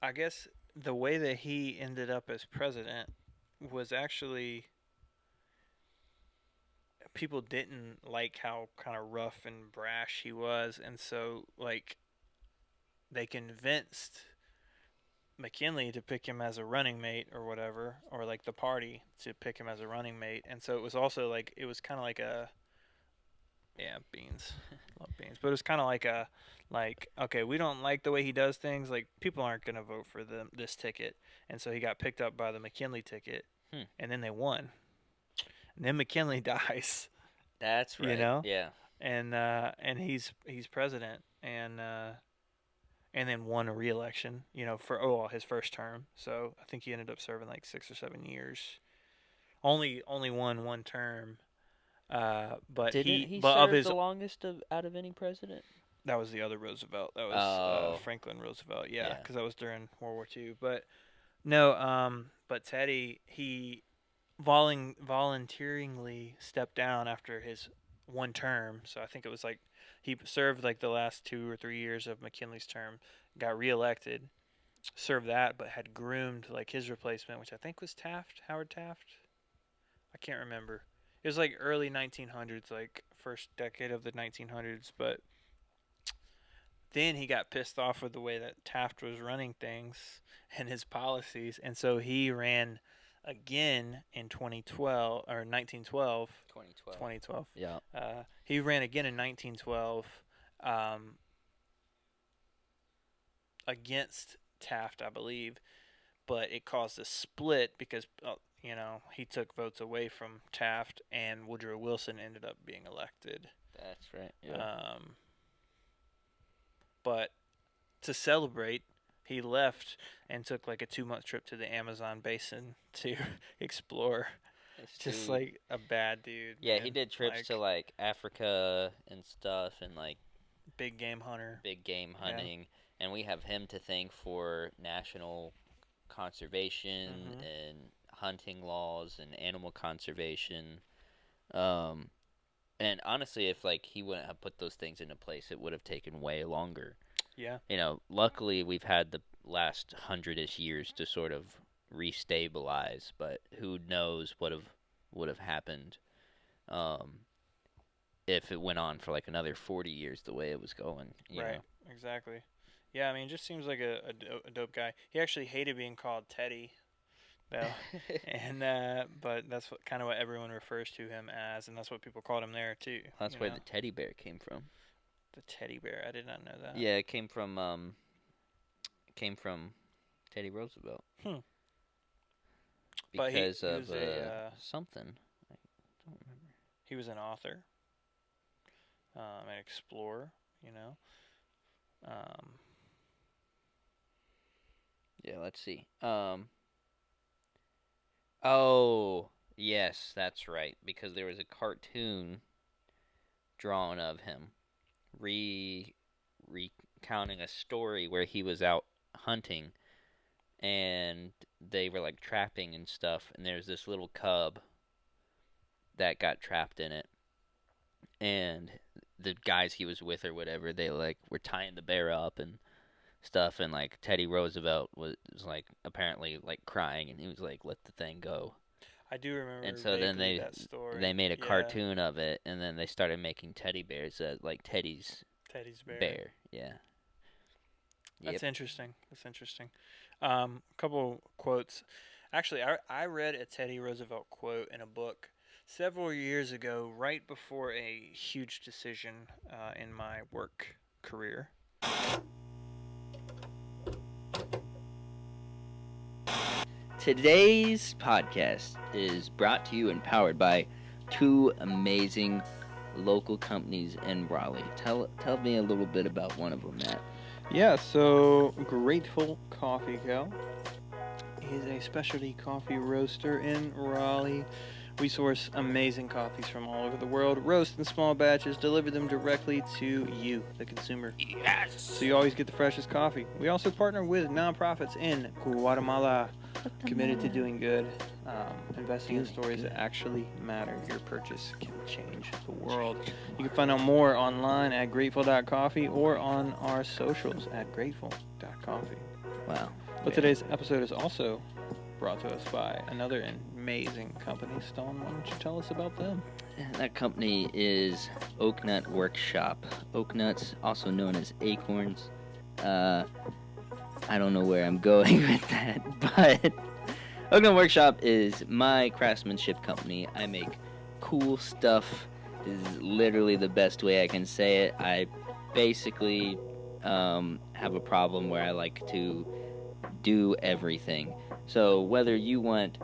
I guess the way that he ended up as president was actually, people didn't like how kind of rough and brash he was, and so, like, they convinced McKinley to pick him as a running mate or whatever, or like the party to pick him as a running mate. And so it was also like, it was kind of like a, yeah, beans, love beans, but it was kind of like, okay, we don't like the way he does things. Like, people aren't gonna vote for this ticket, and so he got picked up by the McKinley ticket, and then they won. And then McKinley dies.
that's right.
You know?
Yeah.
And he's president, and then won a re-election, for his first term. So I think he ended up serving like 6 or 7 years. Only won one term. But
Didn't he
but
serve
of his
the longest out of any president?
that was the other Roosevelt. That was
Oh.
Franklin Roosevelt. Yeah,
Yeah.
because that was during World War II. But no, but Teddy, he volunteeringly stepped down after his one term. So I think it was like he served like the last 2 or 3 years of McKinley's term, got reelected, served that, but had groomed like his replacement, which I think was Howard Taft. I can't remember. It was like early 1900s, like first decade of the 1900s, but then he got pissed off with the way that Taft was running things and his policies, and so he ran again in 2012 or 1912.
2012.
2012.
Yeah.
He ran again in 1912 against Taft, I believe, but it caused a split because he took votes away from Taft, and Woodrow Wilson ended up being elected.
That's right. Yeah.
But to celebrate, he left and took like a 2-month trip to the Amazon basin to explore. Just like a bad dude.
Yeah,
man.
he did trips to like Africa and stuff, and like
big game hunter.
Big game hunting, and we have him to thank for national conservation and hunting laws and animal conservation. And honestly, if like he wouldn't have put those things into place, it would have taken way longer.
Yeah.
Luckily we've had the last 100-ish years to sort of restabilize, but who knows what would have happened if it went on for like another 40 years the way it was going. You know?
Exactly. Yeah, I mean, it just seems like a dope guy. He actually hated being called Teddy, though, and but that's kind of what everyone refers to him as, and that's what people called him there too.
That's where the teddy bear came from.
The teddy bear, I did not know that.
Yeah, it came from Teddy Roosevelt. Because of something. I don't remember.
He was an author, an explorer,
Yeah, let's see. Oh, Yes, that's right. Because there was a cartoon drawn of him recounting a story where he was out hunting and they were like trapping and stuff, and there's this little cub that got trapped in it, and the guys he was with or whatever, they like were tying the bear up and stuff, and like Teddy Roosevelt was like apparently like crying, and he was like, let the thing go.
I do remember
And so then
vaguely that story.
they made a
Yeah,
cartoon of it, and then they started making teddy bears like Teddy's
Teddy's bear.
bear. Yeah.
That's
Yep.
interesting. That's interesting. A couple quotes. Actually, I read a Teddy Roosevelt quote in a book several years ago, right before a huge decision in my work career.
Today's podcast is brought to you and powered by two amazing local companies in Raleigh. Tell me a little bit about one of them, Matt.
Yeah, so Grateful Coffee Co. is a specialty coffee roaster in Raleigh. We source amazing coffees from all over the world, roast in small batches, deliver them directly to you, the consumer.
Yes.
So you always get the freshest coffee. We also partner with nonprofits in Guatemala, committed to doing good, investing in stories that actually matter. Your purchase can change the world. You can find out more online at grateful.coffee or on our socials at grateful.coffee.
Wow.
But today's episode is also brought to us by another amazing company. Stone, why don't you tell us about them?
That company is Oaknut Workshop. Oaknuts, also known as acorns. I don't know where I'm going with that, but Oaknut Workshop is my craftsmanship company. I make cool stuff. This is literally the best way I can say it. I basically have a problem where I like to do everything. So whether you want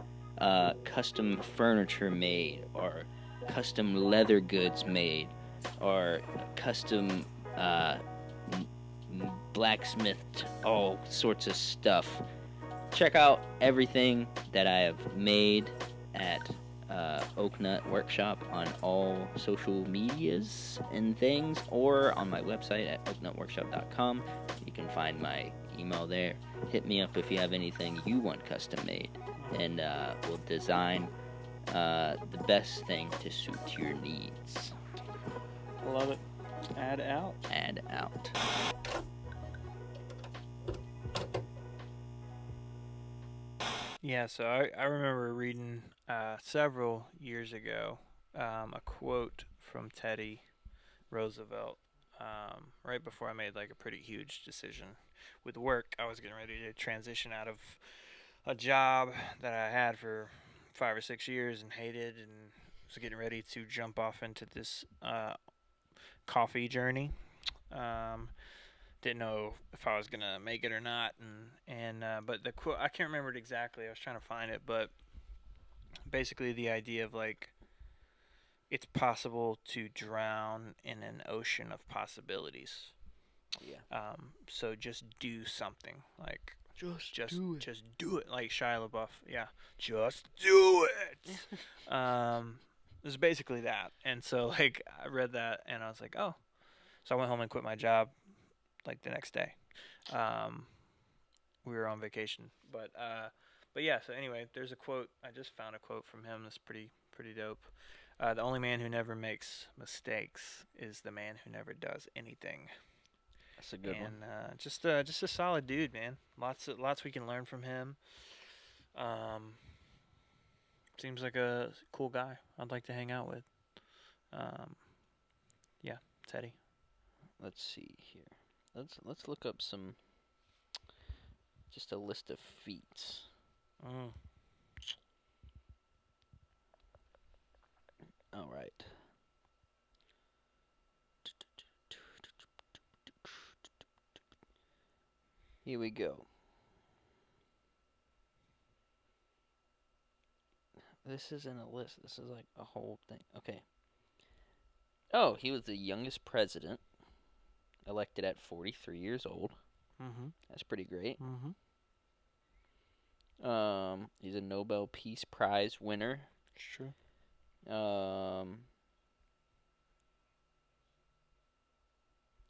custom furniture made, or custom leather goods made, or custom blacksmithed, all sorts of stuff, check out everything that I have made at Oaknut Workshop on all social medias and things, or on my website at oaknutworkshop.com. You can find my email there. Hit me up if you have anything you want custom made, and we'll design the best thing to suit your needs.
Love it. Add out.
Add out.
Yeah, so I remember reading several years ago a quote from Teddy Roosevelt right before I made like a pretty huge decision with work. I was getting ready to transition out of a job that I had for 5 or 6 years and hated, and was getting ready to jump off into this coffee journey. Didn't know if I was gonna make it or not, and but the quote, I can't remember it exactly. I was trying to find it, but basically the idea of like it's possible to drown in an ocean of possibilities.
Yeah.
So just do something. Like
Just
do it. Like Shia LaBeouf. Yeah. Just do it. It's basically that. And so like I read that and I was like, oh. So I went home and quit my job like the next day. We were on vacation, but yeah. So anyway, there's a quote. I just found a quote from him that's pretty dope. The only man who never makes mistakes is the man who never does anything.
That's a good one.
And just a solid dude, man. Lots we can learn from him. Seems like a cool guy. I'd like to hang out with. Yeah, Teddy.
Let's see here. Let's look up just a list of feats. All right. Here we go. This isn't a list. This is like a whole thing. Okay. Oh, he was the youngest president, elected at 43 years old.
Mm-hmm.
That's pretty great.
Mm-hmm.
He's a Nobel Peace Prize winner.
It's true.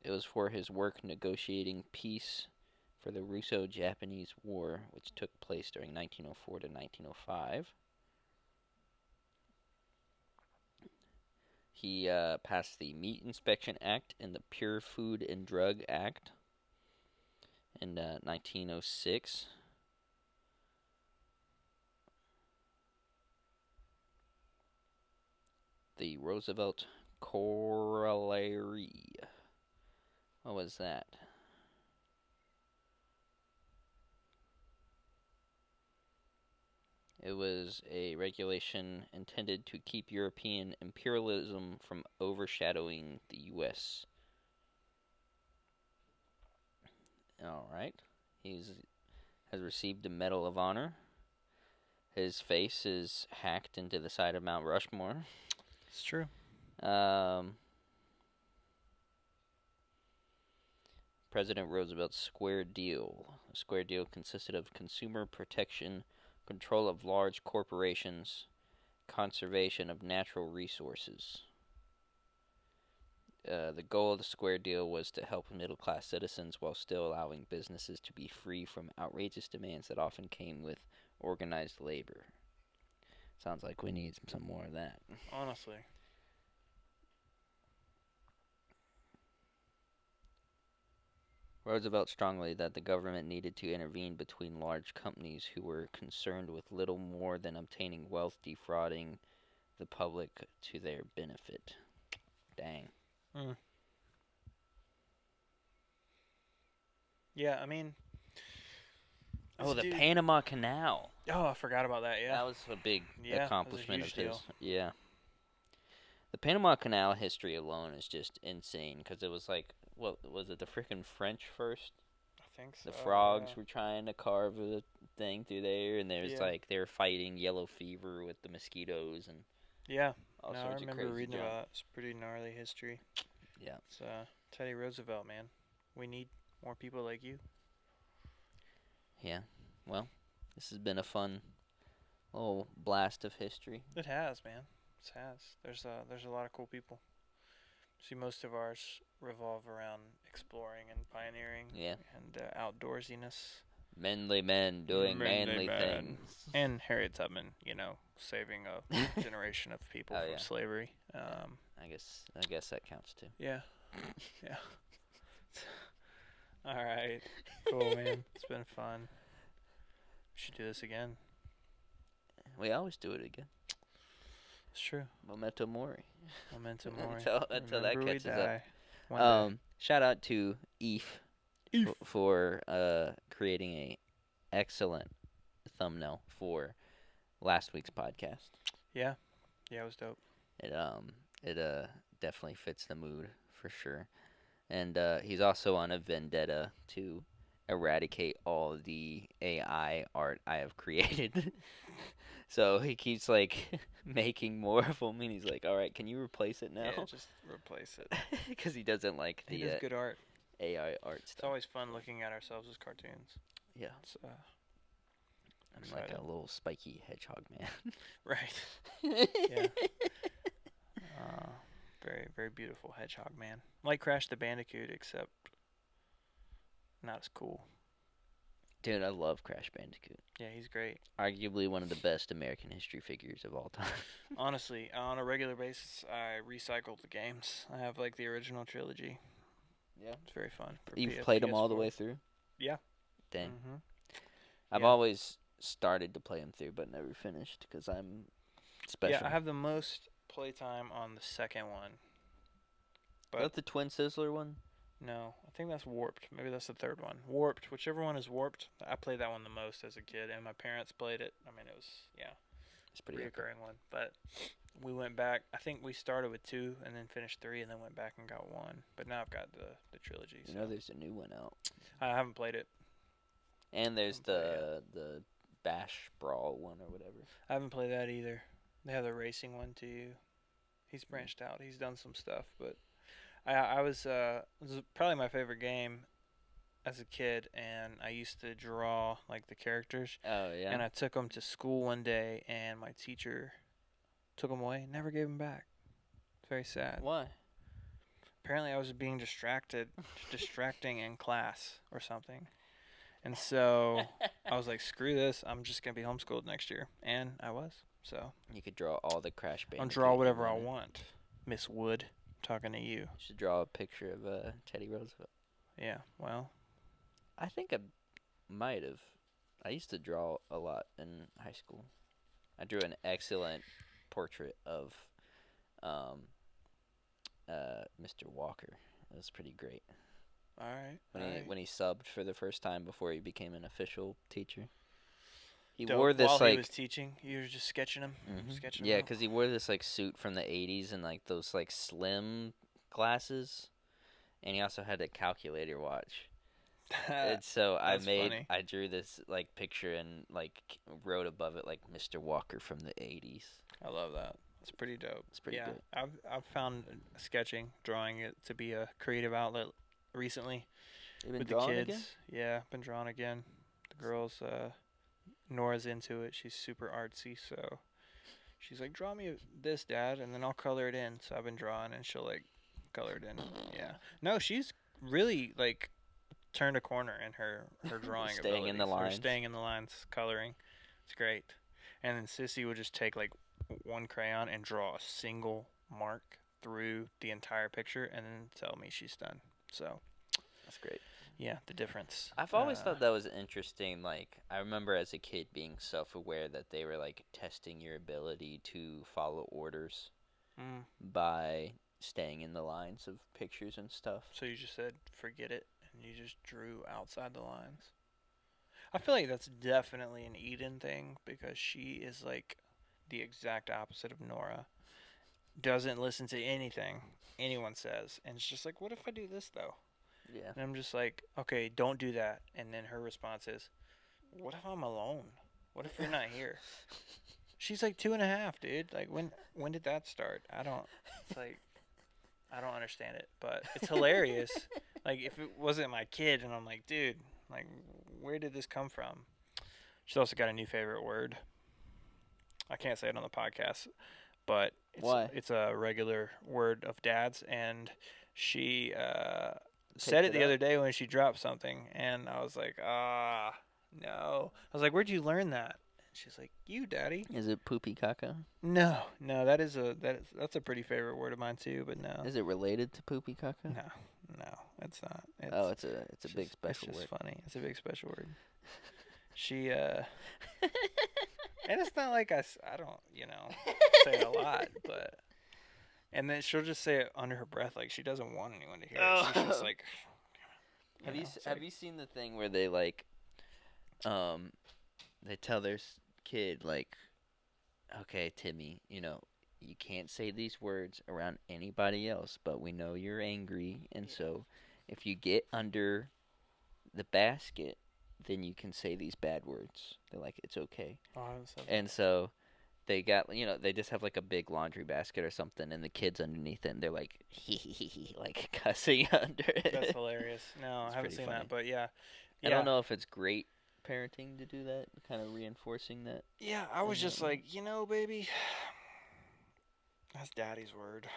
It was for his work negotiating peace for the Russo-Japanese War, which took place during 1904 to 1905. He passed the Meat Inspection Act and the Pure Food and Drug Act in 1906. The Roosevelt Corollary. What was that? It was a regulation intended to keep European imperialism from overshadowing the U.S. All right. Has received the Medal of Honor. His face is hacked into the side of Mount Rushmore.
It's true.
President Roosevelt's Square Deal. The Square Deal consisted of consumer protection, control of large corporations, conservation of natural resources. The goal of the Square Deal was to help middle-class citizens while still allowing businesses to be free from outrageous demands that often came with organized labor. Sounds like we need some more of that.
Honestly.
Roosevelt strongly that the government needed to intervene between large companies who were concerned with little more than obtaining wealth, defrauding the public to their benefit. Dang.
Yeah, I mean.
Oh, the Panama Canal.
Oh, I forgot about that. Yeah,
That was a big
Yeah,
accomplishment
that was a huge
of his. Yeah. The Panama Canal history alone is just insane because it was like, what was it? The freaking French first.
I think so.
The frogs were trying to carve a thing through there, and there's like they were fighting yellow fever with the mosquitoes and all
I
sorts of
remember
crazy
reading
junk.
about it. It's pretty gnarly history.
Yeah.
It's Teddy Roosevelt, man. We need more people like you.
Yeah. Well, this has been a fun little blast of history.
It has, man. It has. There's a lot of cool people. See, most of ours revolve around exploring and pioneering.
Yeah.
And outdoorsiness.
Manly men doing manly things.
And Harriet Tubman, saving a generation of people from slavery.
I guess that counts too.
Yeah. Yeah. All right. Cool, man. It's been fun. We should do this again.
We always do it again.
It's true.
Memento mori.
Memento mori.
until that catches up.
Day.
Shout out to Eve for creating a excellent thumbnail for last week's podcast.
Yeah. Yeah, it was dope.
It definitely fits the mood for sure. And he's also on a vendetta to eradicate all the AI art I have created. So he keeps making more of them, and he's like, "All right, can you replace it now?"
Yeah, just replace it.
Because he doesn't like the
good art.
AI art
It's
stuff.
always fun looking at ourselves as cartoons.
Yeah,
It's,
I'm like a little spiky hedgehog man.
right. Yeah. Very, very beautiful hedgehog man. Like Crash the Bandicoot, except not as cool.
Dude, I love Crash Bandicoot.
Yeah, he's great.
Arguably one of the best American history figures of all time.
Honestly, on a regular basis, I recycle the games. I have the original trilogy.
Yeah.
It's very fun.
You've played them all the way through?
Yeah.
Dang.
Mm-hmm.
I've always started to play them through, but never finished because I'm special.
Yeah, I have the most playtime on the second one.
Is that the Twin Sizzler one?
No, I think that's Warped. Maybe that's the third one. Warped, whichever one is Warped. I played that one the most as a kid, and my parents played it. I mean, it was,
it's pretty
reoccurring one. But we went back. I think we started with 2 and then finished 3 and then went back and got 1. But now I've got the trilogy.
You know there's a new one out.
I haven't played it.
And there's the Bash Brawl one or whatever.
I haven't played that either. They have the racing one too. He's branched out. He's done some stuff, but it was probably my favorite game as a kid, and I used to draw the characters.
Oh yeah.
And I took them to school one day, and my teacher took them away, never gave them back. It's very sad.
Why?
Apparently I was being distracting in class or something. And so I was like, screw this. I'm just going to be homeschooled next year. And I was. So
You could draw all the Crash Bandicoot.
I'll draw
you
whatever I
wanted.
want. Miss Wood, talking to you.
You should draw a picture of Teddy Roosevelt.
Yeah, well,
I think I might have. I used to draw a lot in high school. I drew an excellent portrait of Mr. Walker. It was pretty great.
all right.
When he subbed for the first time before he became an official teacher. He
Dope.
wore this
While
like
he was teaching, you were just sketching him? Sketching
yeah,
him out?
because he wore this like suit from the '80s and like those like slim glasses, and he also had a calculator watch. And so
That's funny.
I drew this like picture and like wrote above it like Mr. Walker from the '80s.
I love that. It's pretty dope.
It's pretty
yeah,
good.
I've found sketching, drawing it to be a creative outlet recently
You been
with
drawing
the kids.
again?
Yeah, been drawing again. The girls, Nora's into it. She's super artsy, so she's like, "Draw me this, Dad," and then I'll color it in. So I've been drawing, and she'll like color it in. Yeah. No, she's really like turned a corner in her drawing
Staying in the
abilities. Her
lines.
staying in the lines, coloring. It's great. And then Sissy would just take like one crayon and draw a single mark through the entire picture, and then tell me she's done. So
That's great.
yeah, the difference.
I've always thought that was interesting. Like, I remember as a kid being self-aware that they were like testing your ability to follow orders
Mm.
by staying in the lines of pictures and stuff.
So you just said forget it, and you just drew outside the lines. I feel like that's definitely an Eden thing because she is like the exact opposite of Nora. Doesn't listen to anything anyone says, and it's just like, what if I do this though?
Yeah.
And I'm just like, okay, don't do that. And then her response is, what if I'm alone? What if you're not here? She's like 2.5, dude. Like when did that start? It's like I don't understand it, but it's hilarious. Like if it wasn't my kid and I'm like, dude, like where did this come from? She's also got a new favorite word. I can't say it on the podcast, but
Why?
It's a regular word of dad's, and she said it
it
the
up?
other day when she dropped something, and I was like, no. I was like, where'd you learn that? And she's like, you, daddy.
Is it poopy caca?
No, that's a pretty favorite word of mine too, but no.
Is it related to poopy caca?
No, it's not.
It's a big
just-
special
it's just
word.
funny. It's a big special word. She and it's not like I don't say it a lot, but and then she'll just say it under her breath, like she doesn't want anyone to hear it. She's just like.
Have
know,
you
it's
have
like-
you seen the thing where they like, they tell their kid like, okay, Timmy, you can't say these words around anybody else, but we know you're angry, and so if you get under the basket, then you can say these bad words. They're like, it's okay.
Oh, I haven't said that.
And so they got, they just have like a big laundry basket or something, and the kids underneath it, and they're like, hee, like cussing under it.
That's hilarious. No,
It's
I haven't
pretty
seen
funny.
that, but yeah.
I don't know if it's great parenting to do that, kind of reinforcing that.
Yeah, I was just
Mhm.
like, baby, that's daddy's word.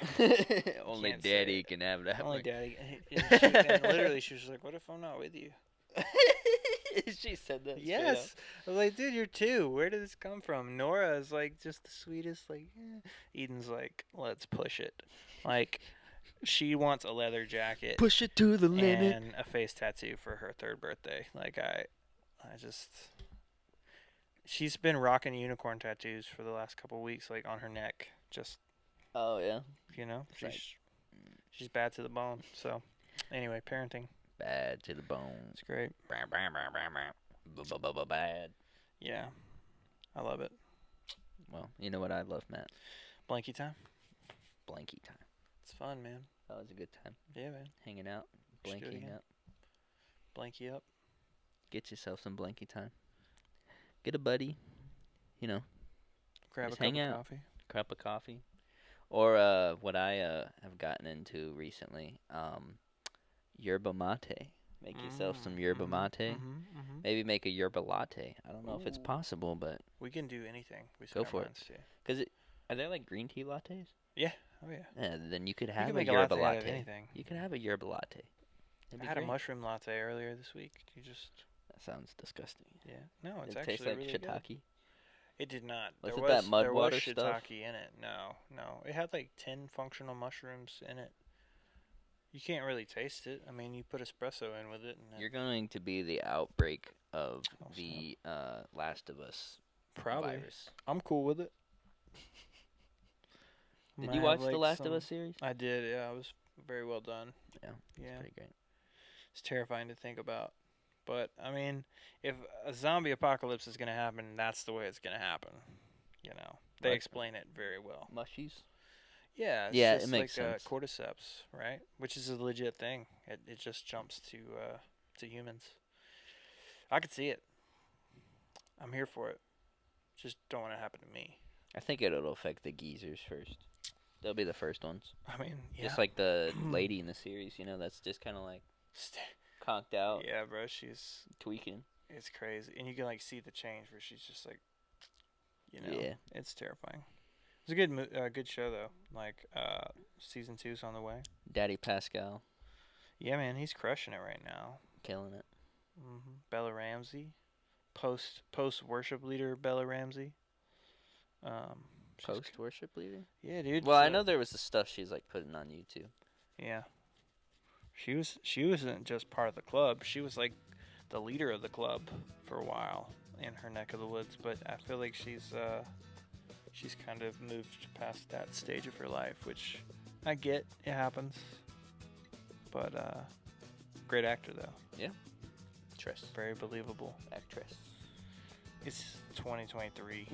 Only
Can't say
daddy
it.
can have that.
Only
word.
daddy. And literally, she was like, what if I'm not with you?
She said that. straight
Yes. I was like, dude, you're 2. Where did this come from? Nora is like just the sweetest. Like, Eden's like, let's push it. Like, she wants a leather jacket
up. Push it to the limit.
and a face tattoo for her 3rd birthday. Like, I just. She's been rocking unicorn tattoos for the last couple weeks, like on her neck. Just,
Oh yeah.
she's
Right.
she's bad to the bone. So, anyway, parenting.
Bad to the bone.
It's great.
Bad.
Yeah, I love it.
Well, you know what I love, Matt?
Blanky time.
Blanky time.
It's fun, man.
That was a good time.
Yeah, man.
Hanging out,
Should do it
blanking
again.
up.
Blanky up.
Get yourself some blanky time. Get a buddy.
Grab
Just
a cup
hang
of
out.
coffee.
Cup of coffee. Or what I have gotten into recently, yerba mate. Make yourself some yerba mate. Maybe make a yerba latte. I don't know if it's
Ooh.
possible, but
We can do anything. We set
Go
our
for it.
minds to.
because Are there like green tea lattes?
Yeah. Oh yeah.
Yeah, then you could
You
have
can
a
make a
yerba
latte out of
latte.
anything.
You could have a yerba latte. That'd
I
be
had
great.
a mushroom latte earlier this week. You just
That sounds disgusting.
yeah. No, it's
Did it
actually
taste like
really
shiitake?
good. It did not.
Was
there
it that
was
mud
there
water
was
stuff?
shiitake in it. No. It had like 10 functional mushrooms in it. You can't really taste it. I mean, you put espresso in with it, and
You're going to be the outbreak of
Oh,
the Last of Us
probably.
virus.
I'm cool with it.
Did
Might
you
have,
watch the
like,
Last of
some-
Us series?
I did. Yeah, it was very well done.
Yeah,
Yeah,
It's pretty great.
it's terrifying to think about. But I mean, if a zombie apocalypse is gonna happen, that's the way it's gonna happen. You know, they
Like-
explain it very well.
Mushies?
Yeah, it's
Yeah, it
just
makes
like
sense.
cordyceps, right? Which is a legit thing. It just jumps to humans. I could see it. I'm here for it. Just don't want it to happen to me.
I think it'll affect the geezers first. They'll be the first ones.
I mean, yeah.
Just like the lady in the series, that's just kind of like conked out,
Yeah, bro, she's
tweaking.
it's crazy, and you can like see the change where she's just like,
Yeah.
it's terrifying. It's a good show though. Like season 2's on the way.
Daddy Pascal,
Yeah, man, he's crushing it right now.
killing it.
Bella Ramsey, post worship leader Bella Ramsey. She's
Post worship leader?
Yeah, dude.
Well, I
so-
know there was the stuff she's like putting on YouTube.
Yeah. She wasn't just part of the club. She was like the leader of the club for a while in her neck of the woods. But I feel like she's kind of moved past that stage of her life, which I get. It happens. But great actor though.
Actress.
Very believable.
Actress.
It's 2023.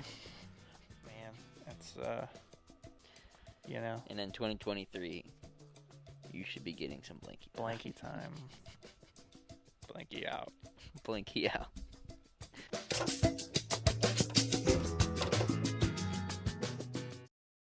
Man, that's
And then 2023, you should be getting some Blanky.
Blanky time. Blanky out.
Blanky out.